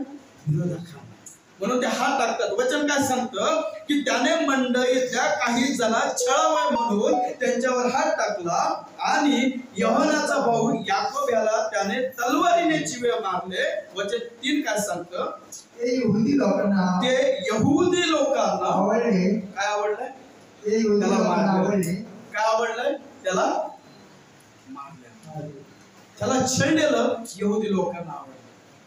विरोधकांना. म्हणून ते हात टाकतात. वचन काय सांगतं की त्याने मंडळीतल्या काही जण छळावे म्हणून त्यांच्यावर हात टाकला आणि यहोनाचा भाऊ याकोब याला त्याने तलवारीने जीवे मारले. वचन 3 काय सांगतं? ते यहुदी लोकांना आवडले. काय आवडलंय? त्याला मारले. काय आवडलंय? त्याला मारले. त्याला छळलेलं यहुदी लोकांना आवडलं.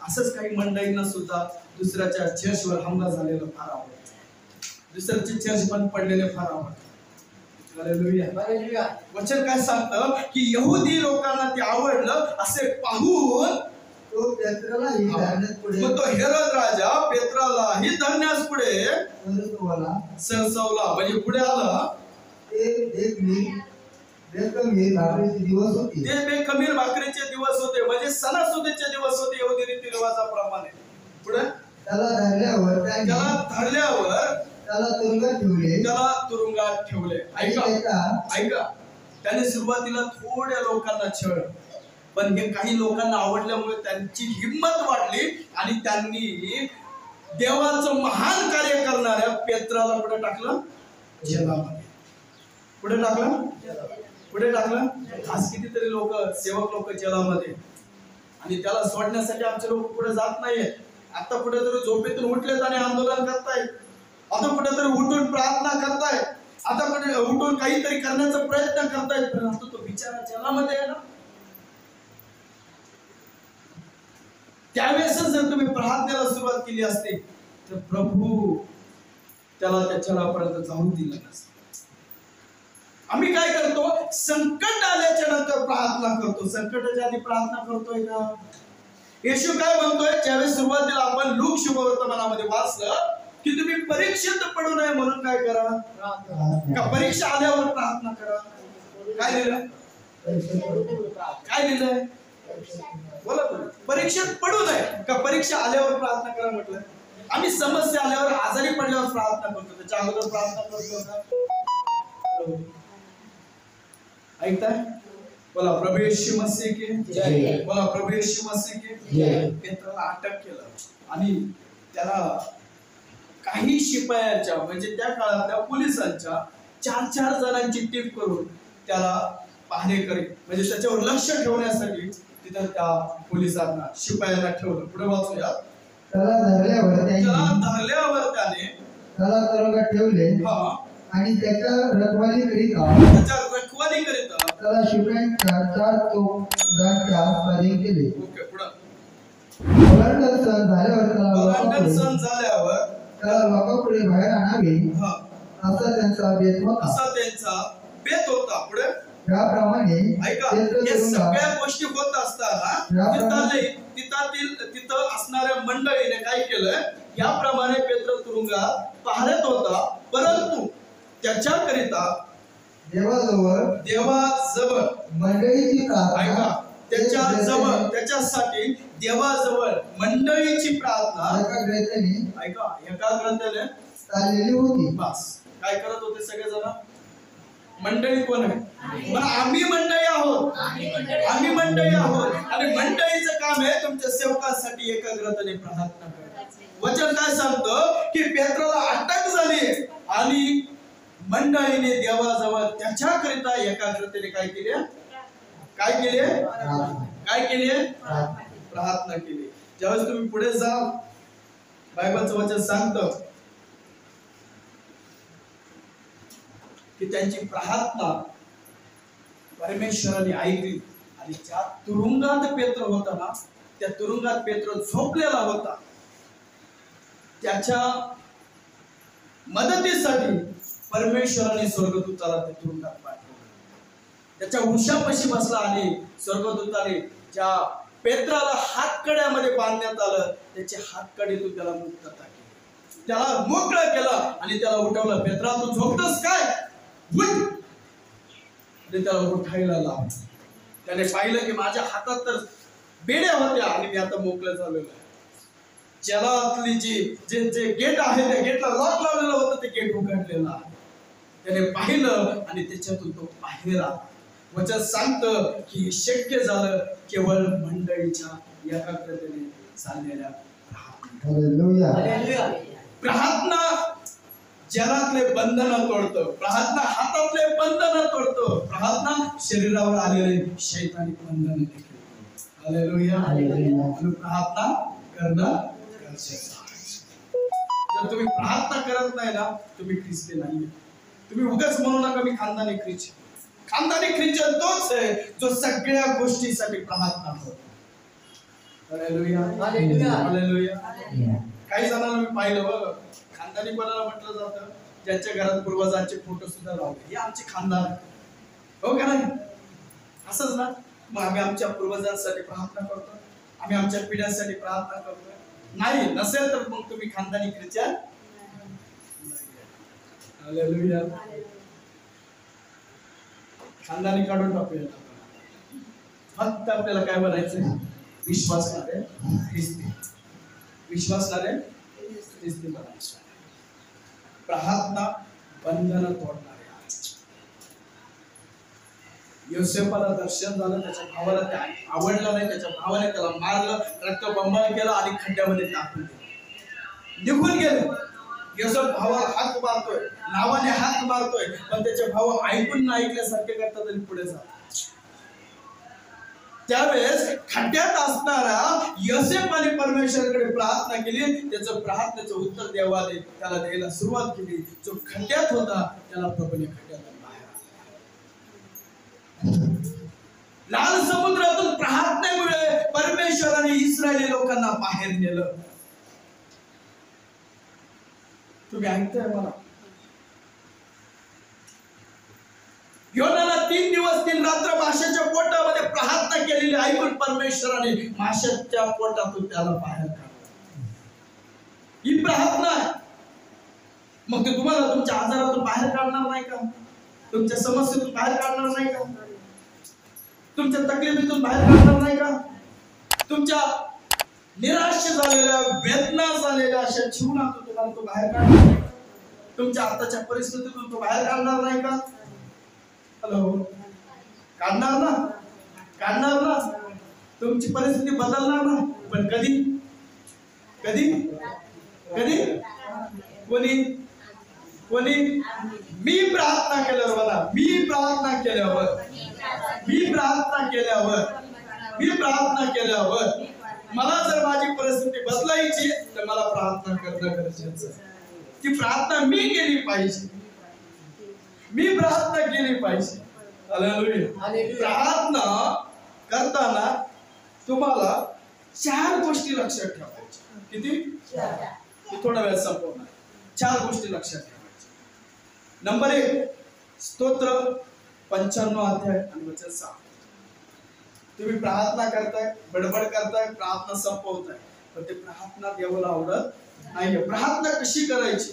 असंच काही मंडळींना सुद्धा दुसऱ्याच्या चर्चवर हमला झालेला फार आवडतं. दुसऱ्याचे चर्च बंद पडलेले फार आवडतं. हालेलुया. वचन काय सांगतं की यहुदी लोकांना ते आवडलं असे पाहून मग तो हेरोद राजा पेत्रालाही धरण्यास पुढे सरसवला. म्हणजे पुढे आला. ते बेखमीर भाकरीचे दिवस होते, म्हणजे सणासुदीचे दिवस होते यहुदी रीतिरिवाजाप्रमाणे. पुढे त्याला धरल्यावर त्याला तुरुंगात ठेवले. ऐका त्याने सुरुवातीला थोड्या लोकांना छळ, पण हे काही लोकांना आवडल्यामुळे त्यांची हिंमत वाढली आणि त्यांनी देवाचं महान कार्य करणाऱ्या पेत्राला पुढे टाकलं जेलामध्ये. पुढे टाकलं. आज कितीतरी लोक, सेवक लोक जेलामध्ये, आणि त्याला सोडण्यासाठी आमचे लोक पुढे जात नाहीये. आता कुठेतरी झोपेतून उठलेत आणि आंदोलन करतायत. आता कुठेतरी उठून प्रार्थना करतायत. आता कुठे उठून काहीतरी करण्याचा प्रयत्न करतायत. परंतु तो बिचारा जेलामध्ये आहे ना. त्यावेळेस जर तुम्ही प्रार्थनेला सुरुवात केली असते तर प्रभू त्याला त्या जलापर्यंत जाऊ दिलं नसतं. आम्ही काय करतो? संकट आल्याच्या नंतर प्रार्थना करतो. संकटाच्या आधी प्रार्थना करतोय का? येशू काय म्हणतोय? ज्यावेळेस सुरुवातीला आपण लूक शुभवर्तमानामध्ये वाचलं की तुम्ही परीक्षेत पडू नये म्हणून काय करा? का परीक्षा आल्यावर प्रार्थना करा. काय लिहिलंय? बोला तुम्ही. परीक्षेत पडू नये का परीक्षा आल्यावर प्रार्थना करा म्हटलं. आम्ही समस्या आल्यावर आजारी पडल्यावर प्रार्थना करतो, त्याच्या अगोदर प्रार्थना करतो का? ऐकताय? बोला प्रभू येशू मसीह की जय. बोला प्रभू येशू मसीह की जय. पेत्राला अटक केलं आणि त्याला काही शिपायाच्या म्हणजे त्या काळातल्या पोलिसांच्या 4-4 जणांची टीम करून त्याला पहारेकरी म्हणजे त्याच्यावर लक्ष ठेवण्यासाठी तिथं त्या पोलिसांना शिपायांना ठेवलं. पुढे वाचूया. त्याला धरल्यावर त्याने त्याला तुरुंगात ठेवले आणि त्याच्या रखवालीकरिता त्याला शिपायांच्या 4 तोफदांच्या स्वाधीन केले. ओलांडण सण झाल्यावर त्याला लोकांपुढे बाहेर आणावे असा त्यांचा बेत होता. पुढे त्याप्रमाणे ऐका, हे सगळ्या गोष्टी होत असताना तिथं असणाऱ्या मंडळीने काय केलं, याप्रमाणे पेत्र तुरुंगात पाहत होता, परंतु त्याच्याकरिता देवाजवळ मंडळीची ऐका त्याच्यासाठी देवाजवळ मंडळीची प्रार्थना एकाग्रतेने चाललेली होती. बस काय करत होते सगळेजण? मंडळी कोण आहे? आम्ही मंडळी आहोत. आम्ही मंडळी आहोत आणि मंडळीचं काम आहे तुमच्या सेवकासाठी एकाग्रतेने प्रार्थना करणं. वचन काय सांगतं की पेत्राला अटक झाली आणि मंडळीने देवाजवळ त्याच्याकरिता एकाग्रतेने काय केले? प्रार्थना केली. ज्यावेळेस तुम्ही पुढे जा, बायबलचं वचन सांगतं की त्यांची प्रार्थना परमेश्वराने ऐकली आणि ज्या तुरुंगात पेत्र होता ना, त्या तुरुंगात पेत्र झोपलेला होता, त्याच्या मदतीसाठी परमेश्वराने स्वर्गदूताला त्या तुरुंगात पाठवलं. त्याच्या उशापाशी बसला आणि स्वर्गदूताने ज्या पेत्राला हातकड्यामध्ये बांधण्यात आलं, त्याचे हातकड्यातून त्याला मुक्तता केली, त्याला मोकळं केलं आणि त्याला उठवलं. पेत्रा, तू झोपतोस काय? त्याला उठायला लावलं. त्याने पाहिलं की माझ्या हातात तर बेड्या होत्या आणि मी आता मोकळं झालेलो आहे. जलातली जे गेट आहे त्या गेटला लॉक लावलेलं होतं, ते गेट उघडलेलं आहे. त्याने पाहिलं आणि त्याच्यातून तो बाहेर आला. वचन सांगतं की हे शक्य झालं केवळ मंडळीच्या एकाग्रतेने चाललेल्या प्रार्थना जलातले बंधन तोडतो, प्रार्थना हातातले बंधन तोडतो, प्रार्थना शरीरावर आलेले शैतानिक बंधन देखील. हालेलुया. प्रार्थना करणं गरजेचं आहे. जर तुम्ही प्रार्थना करत नाही ना, तुम्ही ख्रिस्ती नाही. तुम्ही उगाच म्हणू नका मी खानदानी ख्रिश्चन. खानदानी ख्रिश्चन तोच आहे जो सगळ्या गोष्टीसाठी प्रार्थना करतो. हालेलुया. हालेलुया. काही जणांना मी पाहिलं बघ, खानदानी कोणाला म्हटलं जातं ज्यांच्या घरात पूर्वजांचे फोटो सुद्धा लावले, हे आमचे खानदान, हो का नाही? असंच ना. मग आम्ही आमच्या पूर्वजांसाठी प्रार्थना करतो, आम्ही आमच्या पिढ्यांसाठी प्रार्थना करतो. नाही नसेल तर मग तुम्ही खानदानी ख्रिश्चन. हालेलुया. खानदानी काढून टाकूया. फक्त आपल्याला काय बनायचं? विश्वासणारे ख्रिस्ती. विश्वासणारे ख्रिस्ती बनायचं. प्रार्थना बंधन तोडणारे. योसेफाला दर्शन झालं, त्याच्या भावाला ते आवडलं नाही, त्याच्या भावाने त्याला मारलं, रक्तबंबाळ केला आणि खड्ड्यामध्ये टाकून दिलं. निघून गेले. योसेफ भावाला हात मारतोय, नावाने हात मारतोय, पण त्याचे भाव ऐकून न ऐकल्यासारखे करतात आणि पुढे जातात. त्यावेळेस खड्ड्यात असणारा योसेफाने परमेश्वराकडे प्रार्थना केली. त्याचं प्रार्थनेचं उत्तर देवाने त्याला द्यायला सुरुवात केली. जो खड्ड्यात होता त्याला प्रभूने खड्ड्यातून बाहेर आणलं. लाल समुद्रातून प्रार्थनेमुळे परमेश्वराने इस्रायली लोकांना बाहेर नेलं. तुम्ही ऐकताय मला? योनाला 3 दिवस 3 रात्र माशाच्या पोटामध्ये प्रार्थना केलेली ऐकून परमेश्वराने माशाच्या पोटातून त्याला बाहेर काढलं. ही प्रार्थना आहे. मग ते तुम्हाला तुमच्या आजारातून बाहेर काढणार नाही का? तुमच्या समस्येतून बाहेर काढणार नाही का? तुमच्या तकलीफीतून बाहेर काढणार नाही का? तुमच्या निराश झालेल्या, वेदना झालेल्या अशा जीवनातून तुम्हाला तो बाहेर काढणार नाही का? तुमच्या आताच्या परिस्थितीतून तो बाहेर काढणार नाही का? हॅलो, काढणार ना? काढणार ना? तुमची परिस्थिती बदलणार ना? पण कधी कधी कधी कोणी कोणी मी प्रार्थना केल्यावर मला मी प्रार्थना केल्यावर मला जर माझी परिस्थिती बदलायची तर मला प्रार्थना करणं गरजेचं आहे. ती प्रार्थना मी केली पाहिजे. मी प्रार्थना केली पाहिजे. हालेलुया. प्रार्थना करताना तुम्हाला 4 गोष्टी लक्षात ठेवायच्या. किती? मी थोडा वेळ संपवणार. 4 गोष्टी लक्षात ठेवायच्या. नंबर 1, स्तोत्र 95 अध्याय आणि वचन 6. तुम्ही प्रार्थना करताय, बडबड करताय, प्रार्थना संपवताय, पण ते प्रार्थना देवाला आवडत नाहीये. प्रार्थना कशी करायची?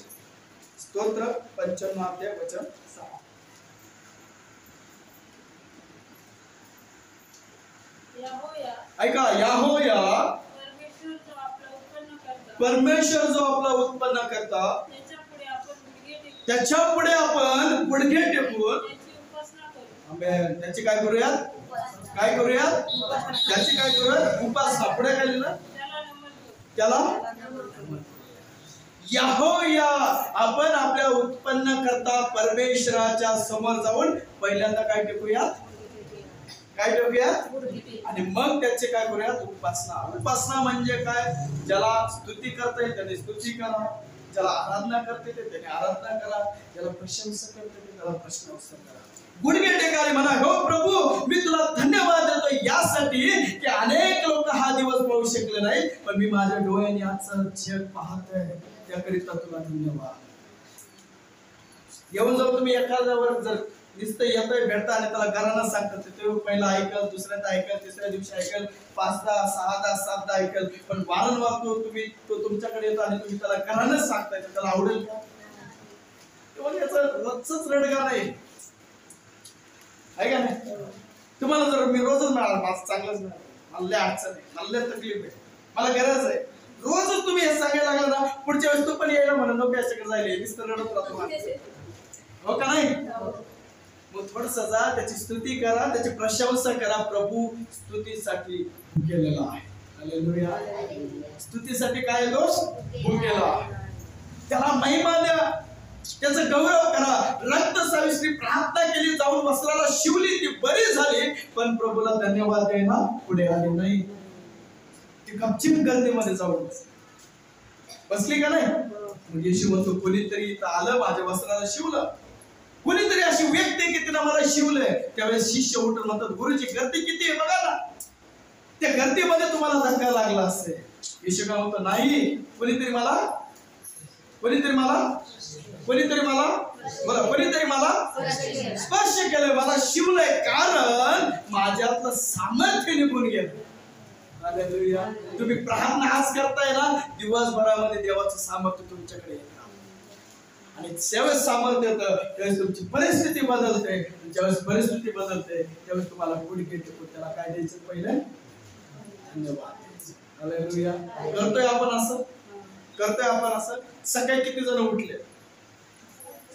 स्तोत्र 95 अध्याय वचन 6. ऐका, याहोया परमेश्वर जो आपला उत्पन्न करता त्याच्या पुढे आपण गुडघे टेकून त्याची काय करूयात? काय करूयात? त्याची काय करूयात? उपासना. पुढे काय लिहिलं? त्याला याहोया आपण आपल्या उत्पन्न करता परमेश्वराच्या समोर जाऊन पहिल्यांदा काय टेकूयात? काय टेकूयात? आणि मग त्याचे काय करूयात? उपासना. उपासना म्हणजे काय? ज्याला स्तुती करता येईल त्याने स्तुती करा, ज्याला आराधना करते त्याने आराधना करा, ज्याला प्रशंसा करते त्याला प्रशंसा करा. गुडघे टेकाले म्हणा, हो प्रभू मी तुला धन्यवाद देतो यासाठी की अनेक लोक हा दिवस पाहू शकले नाही, पण मी माझ्या डोळ्यांनी आजचं जग पाहतोय, त्याकरिता तुला धन्यवाद. येऊन जाऊ तुम्ही एखाद्यावर जर नुसतं येतोय भेटता आणि त्याला घरानं सांगतात, ते पहिला ऐकल, दुसऱ्यांदा ऐकल, तिसऱ्या दिवशी ऐकल, 5दा 6दा 7दा ऐकल, पण वारंवार तो तुमच्याकडे येतो आणि तुम्ही त्याला घरानंच सांगताय, त्याला आवडेल का? तेव्हा याचं रोजच रडगा नाही आहे का नाही? तुम्हाला जर मी रोजच मिळाला, माझं चांगलंच मिळालं, मला लय अडचण आहे, मला लय तकलीफ आहे, मला गरज आहे, रोजच तुम्ही हे सांगायला लागला ना, पुढच्या वेळेस तू पण यायला म्हणून नको याच्याकडे जायला, नुसतं रडत राहतो. हो का नाही? मग थोडस जा, त्याची स्तुती करा, त्याची प्रशंसा करा. प्रभू स्तुतीसाठी केलेला आहे. हालेलुया. स्तुतीसाठी काय दोष केला, त्याला महिमा द्या, त्याचा गौरव करा. रक्त सावित्री प्रार्थना केली, जाऊन वस्त्राला शिवली, ती बरी झाली, पण प्रभूला धन्यवाद द्यायला पुढे आले नाही. ती गपचिप गर्दीमध्ये जाऊन बसली का नाही? मग येशू म्हणतो, कोणीतरी इथं आलं, माझ्या वस्त्राला शिवलं. कोणीतरी अशी व्यक्ती की तिला मला शिवलंय. त्यावेळेस शिष्य उठून म्हणतात, गुरुजी गर्दी किती आहे बघा ना, त्या गर्दीमध्ये तुम्हाला धक्का लागला असेल. येशू काय म्हणतो, नाही, कोणीतरी मला स्पर्श केलंय, मला शिवलंय, कारण माझ्यातलं सामर्थ्य निघून गेलं. हालेलुया. तुम्ही प्रार्थना आज करताय ना, दिवसभरामध्ये देवाचं सामर्थ्य तुमच्याकडे येतं. आणि ज्यावेळेस सामर्थ्य येतं त्यावेळेस तुमची परिस्थिती बदलते. ज्यावेळेस परिस्थिती बदलते त्यावेळेस तुम्हाला गुडघे टेकून त्याला काय द्यायचं? पहिले धन्यवाद. हालेलुया. करतोय आपण असं? सकाळी किती जण उठले?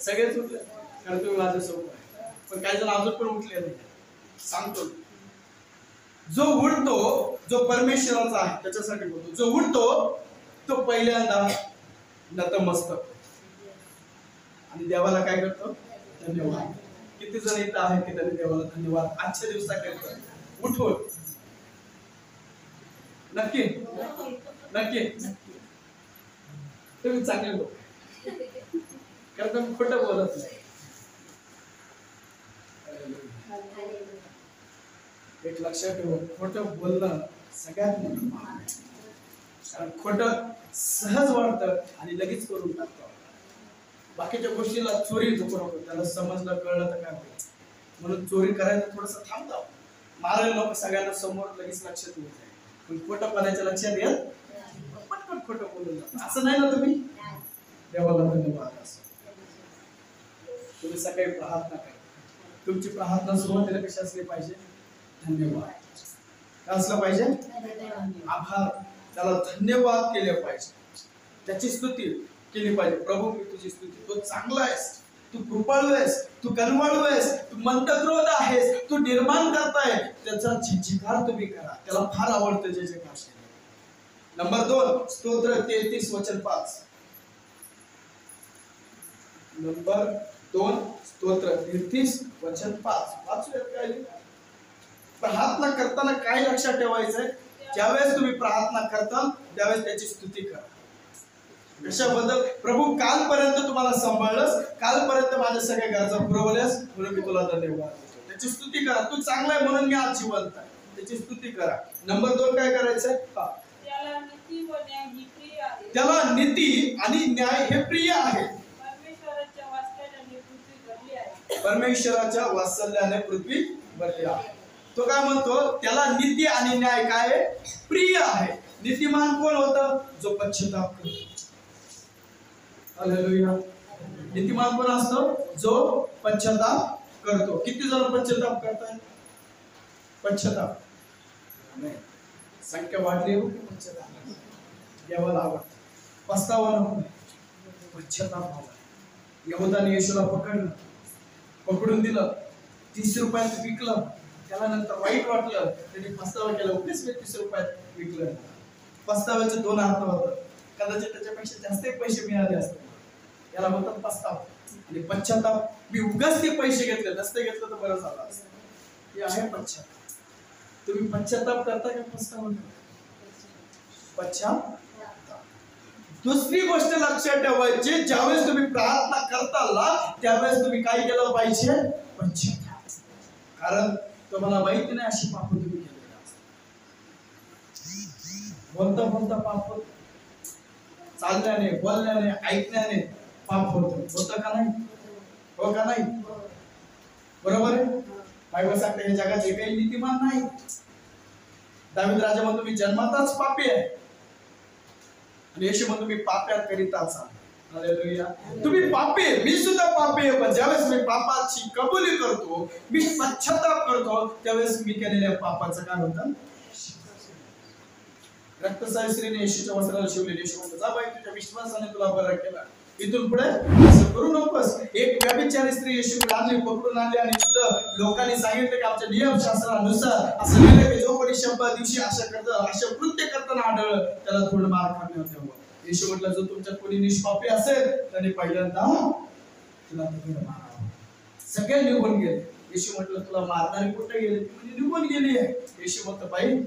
सगळेच उठले. करतोय माझ्यासोबत, पण काही जण अजून पण उठले नाही. सांगतो, जो उठतो, जो परमेश्वराचा आहे त्याच्यासाठी बोलतो, जो उठतो तो पहिल्यांदा नतमस्तक आणि देवाला काय करतो? धन्यवाद. किती जण इथं आहे की त्यांनी देवाला धन्यवाद आजच्या दिवसाकरिता उठून? नक्की तुम्ही चांगले लोक, कारण तुम्ही खोटं बोलत नाही. एक लक्षात ठेवा, खोटं बोलणं सगळ्यात मोठं पाप आहे. कारण खोटं सहज वाटतं आणि लगेच करून टाकतो. बाकीच्या गोष्टीला चोरी नको, त्याला समजलं कळलं तर काय होईल, म्हणून चोरी करायला थोडस थांबतो. मारायला नको सगळ्यांना समोर, लगेच लक्षात येत नाही. पण खोटं करायच्या लक्षात येत पटपट खोटं बोलून जातं. असं नाही ना तुम्ही? देवाला धन्यवाद. असं तुम्ही सकाळी प्रार्थना करा. तुमची प्रार्थना सुरुवातीला कशी असली पाहिजे? धन्यवाद. काय असलं पाहिजे? आभार, त्याला धन्यवाद केले पाहिजे, त्याची स्तुती केली पाहिजे. प्रभू मी तुझी स्तुती, तू चांगला आहेस, तू कृपाळू आहेस, तू करुणाळू आहेस, तू मंतक्रोध आहेस, तू निर्माण करताय, त्याचा जयजयकार तुम्ही करा. त्याला फार आवडतं जयजयकार. नंबर 2 स्तोत्र 33 वचन 5. नंबर 2 स्तोत्र 33 वचन 5 वाचूयात काय? प्रार्थना करताना काय लक्षात ठेवायचंय? ज्यावेळेस तुम्ही प्रार्थना करताल त्यावेळेस त्याची स्तुती करा. कशाबद्दल? प्रभू कालपर्यंत तुम्हाला सांभाळलंस, कालपर्यंत माझ्या सगळ्या गरजा पुरवल्यास, म्हणून मी तुला धन्यवाद देतो. त्याची स्तुती करा. तू चांगला आहे म्हणून मी आज जिवंत आहे, त्याची स्तुती करा. नंबर 2 काय करायचंय? त्याला नीती आणि न्याय हे प्रिय आहे. परमेश्वराच्या वात्सल्याने पृथ्वी भरली आहे. तो काय म्हणतो? त्याला नीती आणि न्याय काय आहे? प्रिय आहे. नीतिमान कोण होतं? जो पश्चाताप करतो. हालेलुया. नीतिमान कोण असतो? जो पश्चाताप करतो. किती जण पश्चाताप करताय? पश्चाताप नाही, संख्या वाढली हो. पश्चाताप देवाला आवडतं. पस्तावा नको, पश्चाताप हवा. यहूदाने येशूला पकडून दिलं, 30 रुपयात विकलं, त्याला नंतर वाईट वाटलं, त्यांनी पस्तावा केला, उगीच 30 रुपयात विकलं. पस्ताव्याचे 2 अर्थ होतात. कदाचित त्याच्यापेक्षा जास्त पैसे मिळाले असते, याला म्हणतात पस्तावा. आणि पश्चाताप, मी उगाच ते पैसे घेतले, नसते घेतलं तर बरं झालं असतं, हे आहे पश्चाताप. तुम्ही पश्चाताप करता का पस्तावा? पश्चाताप. दुसरी गोष्ट लक्षात ठेवायची, ज्यावेळेस तुम्ही प्रार्थना करताल त्यावेळेस तुम्ही काय केलं पाहिजे? पश्चाताप. कारण तुम्हाला माहिती नाही अशी पाप तुम्ही केलेली असतात. बोलता पाप होत, चालण्याने, बोलण्याने, ऐकण्याने पाप होतं का नाही? हो का नाही? बरोबर आहे. बायबल सांगते हे जगात जे काही नीतिमान नाही. दावीद राजा म्हणतो मी जन्मातच पापी आहे, आणि येशू म्हणतो मी पाप्यात करीता असा. हालेलुया. तुम्ही पापी, मी सुद्धा पापी आहे, पण ज्यावेळेस मी पापाची कबुली करतो, मी पश्चाताप करतो, त्यावेळेस मी केलेल्या पापाचं काय होतं? रक्तसाय स्त्रीने येशूच्या वस्त्राला शिवलेले. येशू म्हणतो जा बाई, तुझ्या विश्वासाने तुला बरं केला, इथून पुढे असं करू नकोस. एक व्यभिचारी स्त्री येशूकडे आणली, पकडून आणली, आणि लोकांनी सांगितलं की आमच्या नियमशास्त्रानुसार असं लिहिलं की जो कोणी 100 दिवशी अशा कृत्य करताना आढळलं त्याला थोडं मार खाण्यात यावं. येशू म्हटलं जो तुमच्यात कोणी निष्पापी असेल त्याने पहिल्यांदा तुला थोडं मारावं. सगळे निघून गेले. येशू म्हटलं तुला मारणारे कुठे गेले? ती निघून गेली आहे. येशू म्हणतो बाई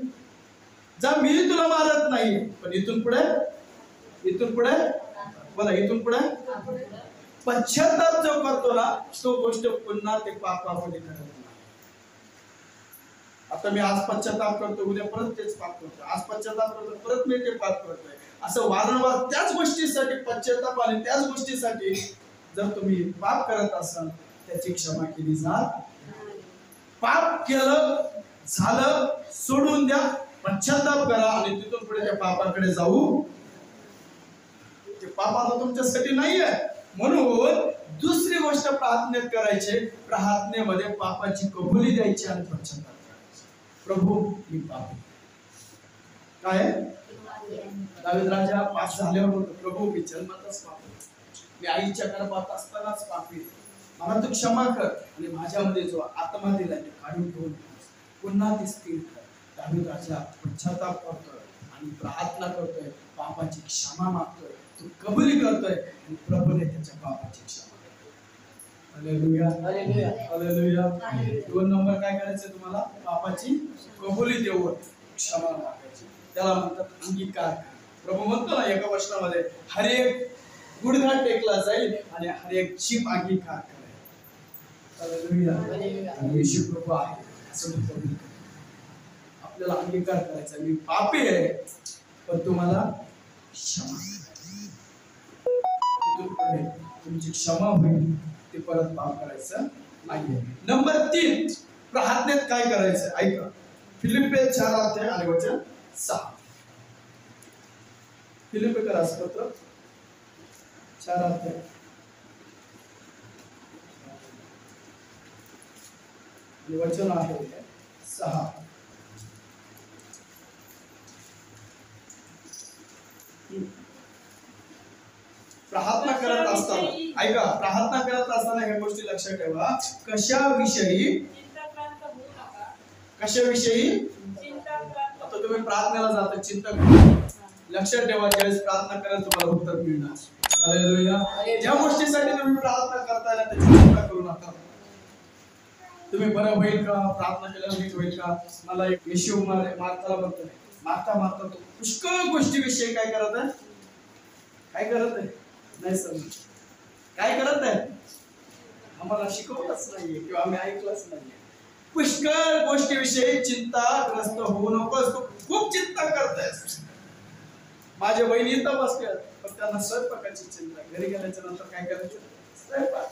जा, मी तुला मारत नाही, पण इथून पुढे बोला, इथून पुढे पश्चाताप जो करतो ना, तो गोष्ट पुन्हा ते पापामध्ये करत नाही. आता मी आज पश्चाताप करतो, उद्या परत तेच पाप करतो, आज पश्चाताप करतो, परत मी ते पाप करतोय. असं वारंवार त्याच गोष्टीसाठी पश्चाताप आणि त्याच गोष्टीसाठी जर तुम्ही पाप करत असाल, त्याची क्षमा केली जात. पाप केलं झालं, सोडून द्या, पश्चाताप करा, आणि तिथून पुढे त्या पापाकडे जाऊ. ते पाप आता तुमच्यासाठी नाहीये. म्हणून दुसरी गोष्ट प्रार्थनेत करायचे, प्रार्थनेमध्ये पापाची कबुली द्यायची आणि पश्चाताप करायचा. प्रभू मी पापी. काय दावीद राजा पाप झाल्यावर म्हणतो प्रभू मी जन्मातच पापी, मी आईच्या गर्भात असतानाच पापी, मला तू क्षमा कर, आणि माझ्यामध्ये जो आत्मा दिला ते काढून घेऊन पुन्हा ती स्थिर कर. दावीद राजा पश्चाताप करतोय आणि प्रार्थना करतोय, पापाची क्षमा मागतोय, तो कबुली करतोय, आणि प्रभूने त्याच्या पापाची क्षमा केली. Hallelujah, hallelujah, hallelujah. 2 नंबर काय करायचं तुम्हाला? पापाची कबुली देऊन क्षमा मागायची. त्याला म्हणतात अंगीकार. प्रभू म्हणतो ना एका वचनामध्ये, हर एक गुडघा टेकला जाईल आणि हर एक जीभ अंगीकार करेल. Hallelujah, hallelujah. येशू प्रभू आहे असं म्हणतो. आपल्याला अंगीकार करायचा, मी पापी आहे, पण तुम्हाला क्षमा तुमची क्षमा होईल, ते परत पाप करायचं नाही. नंबर 3 प्रार्थनेत काय करायचं ऐका. फिलिप्पी 4 आणि वचन 6. फिलिप्पीकर पत्र 4 वचन आहे 6. प्रार्थना करत असताना ऐका, प्रार्थना करत असताना ह्या गोष्टी लक्षात ठेवा. कशाविषयी? कशाविषयी? आता तुम्ही प्रार्थनेला जाता, चिंता करू. लक्षात ठेवा, ज्यावेळेस प्रार्थना कराल तुम्हाला उत्तर मिळणार. हालेलुया. ज्या गोष्टीसाठी तुम्ही प्रार्थना करताय ना त्याची चिंता करू नका. तुम्ही बरं होईल का, प्रार्थना केल्यावर नीट होईल का, मला एक येशू मार्ताला म्हणतो, मारता तो पुष्कळ गोष्टीविषयी काय करत आहे, काय करत आहे नाही समज, काय करत आहे, आम्हाला शिकवलंच नाहीये किंवा आम्ही ऐकलंच नाहीये. पुष्कळ गोष्टीविषयी चिंताग्रस्त होऊ नकोस. तू खूप चिंता करतेस. माझ्या बहिणी इथं बसल्यात, पण त्यांना स्वयंपाकाची चिंता. घरी गेल्याच्या नंतर काय करायचं, स्वयंपाक.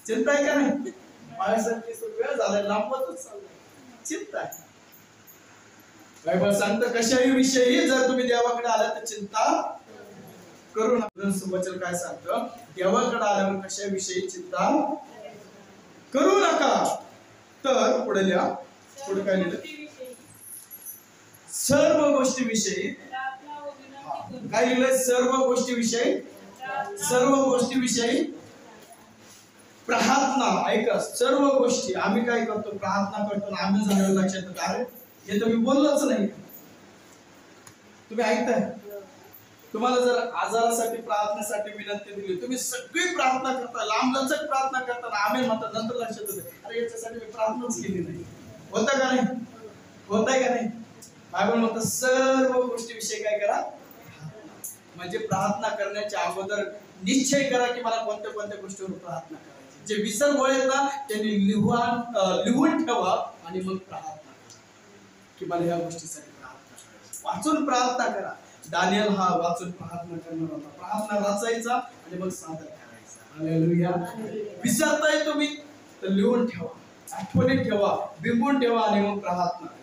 चिंता आहे का नाही? माझ्यासाठी वेळ झालाय, लांबतच चाललाय, चिंता आहे. बायबल सांगतं कशाही विषयी जर तुम्ही देवाकडे आला तर चिंता करू नका. सुवचन काय सांगतं, देवाकडे आल्यावर कशाविषयी चिंता करू नका. तर पुढे लिहा, पुढे काय लिहिलं, सर्व गोष्टीविषयी. काय लिहिलंय, सर्व गोष्टीविषयी, सर्व गोष्टीविषयी प्रार्थना. ऐका, सर्व गोष्टी आम्ही काय करतो, प्रार्थना करतो. आम्ही झाल्यावर लक्षात येतं, अरे हे तर मी बोललोच नाही. तुम्ही ऐकताय, तुम्हाला जर आजारासाठी प्रार्थनेसाठी विनंती दिली, तुम्ही सगळी प्रार्थना करता, लांबलचक प्रार्थना करताना आम्ही म्हणतात, नंतर लक्षात येतं, अरे याच्यासाठी मी प्रार्थनाच केली नाही. होतं का नाही, होतंय का नाही? बायबल म्हणतं सर्व गोष्टीविषयी काय करा, म्हणजे प्रार्थना करण्याच्या अगोदर निश्चय करा की मला कोणत्या कोणत्या गोष्टीवर प्रार्थना करायची. जे विसरगोळे आहेत ना त्यांनी लिहून ठेवा आणि मग प्रार्थना करा की मला या गोष्टीसाठी प्रार्थना करायची. वाचून प्रार्थना करा. दानियल हा वाचून प्रार्थना करणार होता. प्रार्थना वाचायचा आणि मग सादर करायचा. हालेलुया. विसरताय तुम्ही तर लिहून ठेवा, आठवणीत ठेवा, बिंबून ठेवा आणि मग प्रार्थना करा.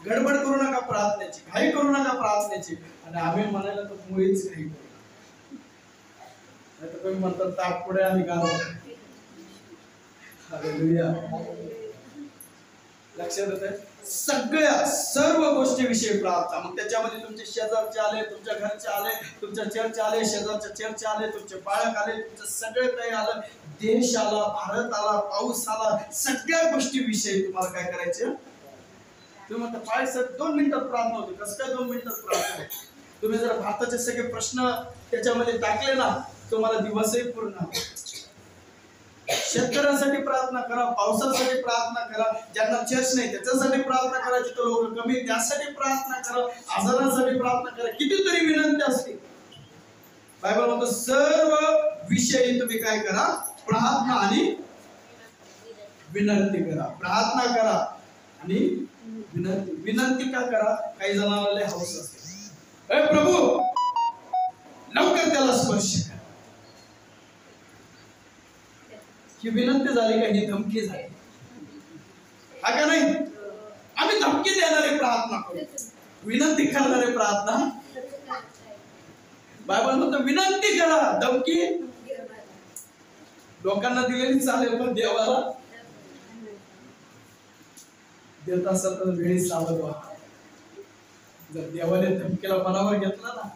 गडबड करू नका प्रार्थनेची, घाई करू नका प्रार्थनेची. आणि आम्ही म्हणायला तर मुळीच घाई करू नका. तुम्ही म्हणतात ताक पुढे आणि गाणं. हालेलुया. लक्षात येतंय, सगळ्या सर्व गोष्टीविषयी प्रार्थना. मग त्याच्यामध्ये तुमचे शेजारचे आले, तुमच्या घरचे आले, तुमच्या चर्च आले, शेजारच्या चर्च आले, तुमचे बाळक आले, तुमचं सगळे काही आलं, देश आला, भारत आला, पाऊस आला, सगळ्या गोष्टीविषयी तुम्हाला काय करायचे. तुम्ही म्हणता पाळीसाठी 2 मिनिटात प्रार्थना होते. कसं काय 2 मिनिटात प्रार्थना? तुम्ही जर भारताचे सगळे प्रश्न त्याच्यामध्ये टाकले ना, तुम्हाला दिवसही पूर्ण. शेतकऱ्यांसाठी प्रार्थना करा, पावसासाठी प्रार्थना करा, ज्यांना चर्च नाही त्याच्यासाठी प्रार्थना करायची तर लोक कमी, त्यासाठी प्रार्थना करा, आजारांसाठी प्रार्थना करा, कितीतरी विनंती असते. बायबल म्हणतो सर्व विषयी तुम्ही काय करा, प्रार्थना आणि विनंती करा. प्रार्थना करा आणि विनंती का करा. काही जणांना लय हौस असते, ए प्रभू लवकर त्याला स्पर्श करा. ही विनंती झाली का, ही धमकी झाली. हा का नाही? आम्ही धमकी देणारी प्रार्थना करू, विनंती करणारी प्रार्थना. बायबल म्हणतो विनंती करा, धमकी लोकांना दिलेली चालेल पण देवाला देत असेल तर वेळी सावध व्हा. जर देवाने धमकीला मनावर घेतला ना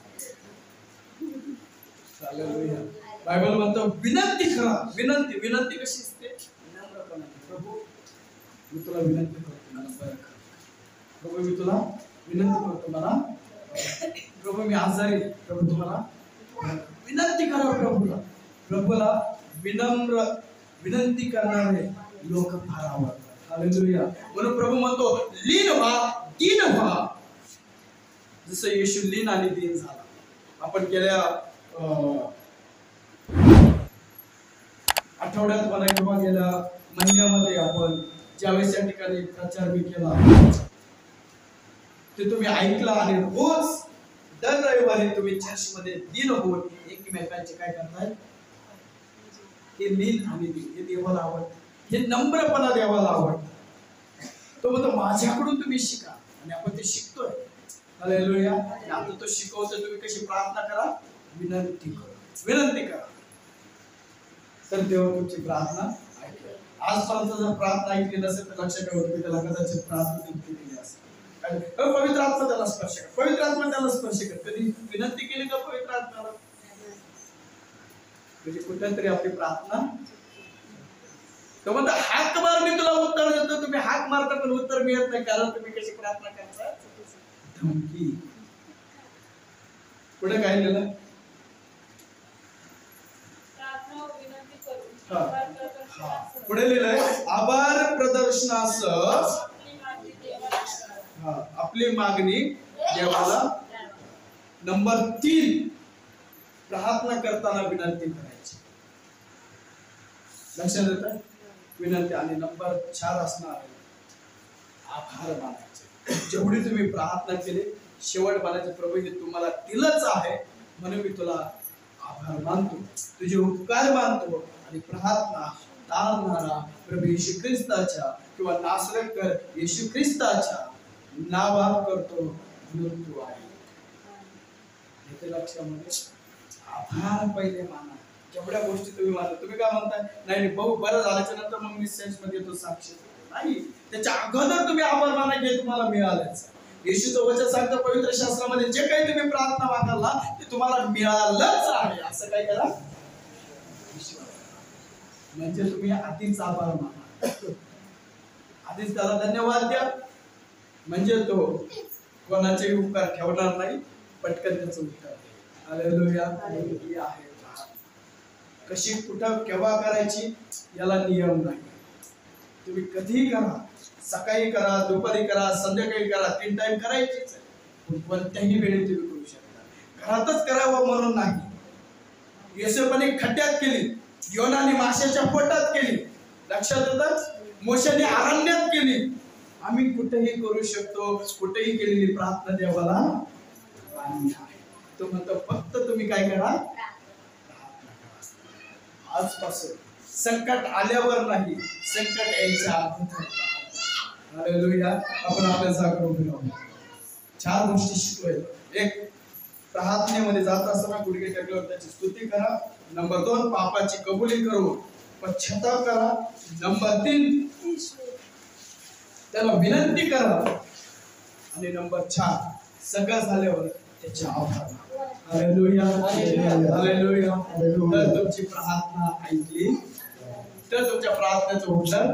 चालेल. बायबल म्हणतो विनंती करा. विनंती कशी असते, विनम्रपणे. प्रभू मी तुला विनंती करतो मला बरं कर. प्रभू मी तुला विनंती करतो मला. प्रभू मी आजारी, प्रभू तुम्हाला विनंती करा. प्रभूला विनम्र विनंती करणारे लोक फार आवडतात. हालेलुया. म्हणून प्रभू म्हणतो लीन व्हा, दीन व्हा. जसं येशू लीन आणि दीन झाला. आपण गेल्या आठवड्यात मला किंवा गेल्या महिन्यामध्ये आपण ज्यावेळेस या ठिकाणी प्रचार मी केला ते तुम्ही ऐकला. आणि रोज दर रविवारी तुम्ही चर्चमध्ये दीन होऊन एकमेकांचे काय करताय, हे लीन आणि दीन, हे देवाला आवडतं. हे नम्रपणा देवाला आवडतं. तो म्हणतो माझ्याकडून तुम्ही शिका आणि आपण ते शिकतोय. हालेलुया. आता तो शिकवतोय. तुम्ही कशी प्रार्थना करा, विनंती करा. तर देव तुमची प्रार्थना ऐकेल. आजपर्यंत जर प्रार्थना ऐकली नसेल तर लक्षात ठेवा तुम्ही त्याला कदाचित प्रार्थना केली असेल. पवित्र आत्मा त्याला स्पर्श कर, पवित्र आत्मा त्याला स्पर्श कर. कधी विनंती केली का म्हणजे कुठेतरी आपली प्रार्थना तो म्हणतो हाक मार मी तुला उत्तर देतो. तुम्ही हाक मारता पण उत्तर मिळत नाही, कारण तुम्ही कशी प्रार्थना करता? धमकी. पुढे काय लिहिलं? पुढे लिहिलंय आभार प्रदर्शनासह आपली मागणी देवाला. नंबर 3, प्रार्थना करताना विनंती करायची. लक्षात येतं? विनंती. आणि नंबर 4 असणार आभार मानायचे. जेवढी तुम्ही प्रार्थना केली शेवट मानायचे प्रभू हे तुम्हाला दिलंच आहे म्हणून मी तुला आभार मानतो, तुझे उपकार मानतो. आणि प्रार्थना तारणारा प्रभू येशू ख्रिस्ताच्या किंवा नासरकर येशू ख्रिस्ताच्या नावात करतो म्हणून तू आहे. लक्षामध्ये आभार पहिले माना. जेवढ्या गोष्टी तुम्ही मानता. तुम्ही काय म्हणताय? नाही भाऊ बरं झाल्याच्या नंतर मग मी सेन्स मध्ये येतो साक्ष नाही. त्याच्या अगोदर तुम्ही आभार माना की तुम्हाला मिळालंच. येशूचं वचन सांगतं पवित्र शास्त्रामध्ये जे काही तुम्ही प्रार्थना मागाल ना ते तुम्हाला मिळालंच आहे. असं काय करा? म्हणजे तुम्ही आधीच आभार माना, आधीच त्याला धन्यवाद द्या. म्हणजे तो कोणाचे उपकार ठेवणार नाही, पटकन त्याचं उत्तर. हालेलुया. आहे कशी कुठं केव्हा करायची याला नियम नाही. तुम्ही कधीही करा, सकाळी करा, दुपारी करा, संध्याकाळी करा, 3 टाइम करायचीच आहे. कोणत्याही वेळी तुम्ही करू शकता. घरातच करावं म्हणून नाही. येशूने खड्ड्यात केली, योनाने माशाच्या पोटात केली. लक्षात येतं? मोशेने अरण्यात केली. आम्ही कुठेही करू शकतो. कुठेही केलेली प्रार्थना देवाला मान्य आहे. तो म्हणतो फक्त तुम्ही काय करा? आजपासून संकट आल्यावर नाही, संकट यायच्या अगोदर. हालेलुया. आपण आपल्या जागेवर उभे राहू. 4 गोष्टी शिकलोय. 1, प्रार्थनेमध्ये जात असताना गुडघे टेकल्यावर त्याची स्तुती करा. नंबर 2, पापाची कबुली करू पश्चाताप करा. नंबर 3, त्याला विनंती करा. आणि नंबर 4, सगळं झाल्यावर त्याचे आभार. हालेलुया. हालेलुया. तर तुमची प्रार्थना ऐकली, तर तुमच्या प्रार्थनेचं उत्तर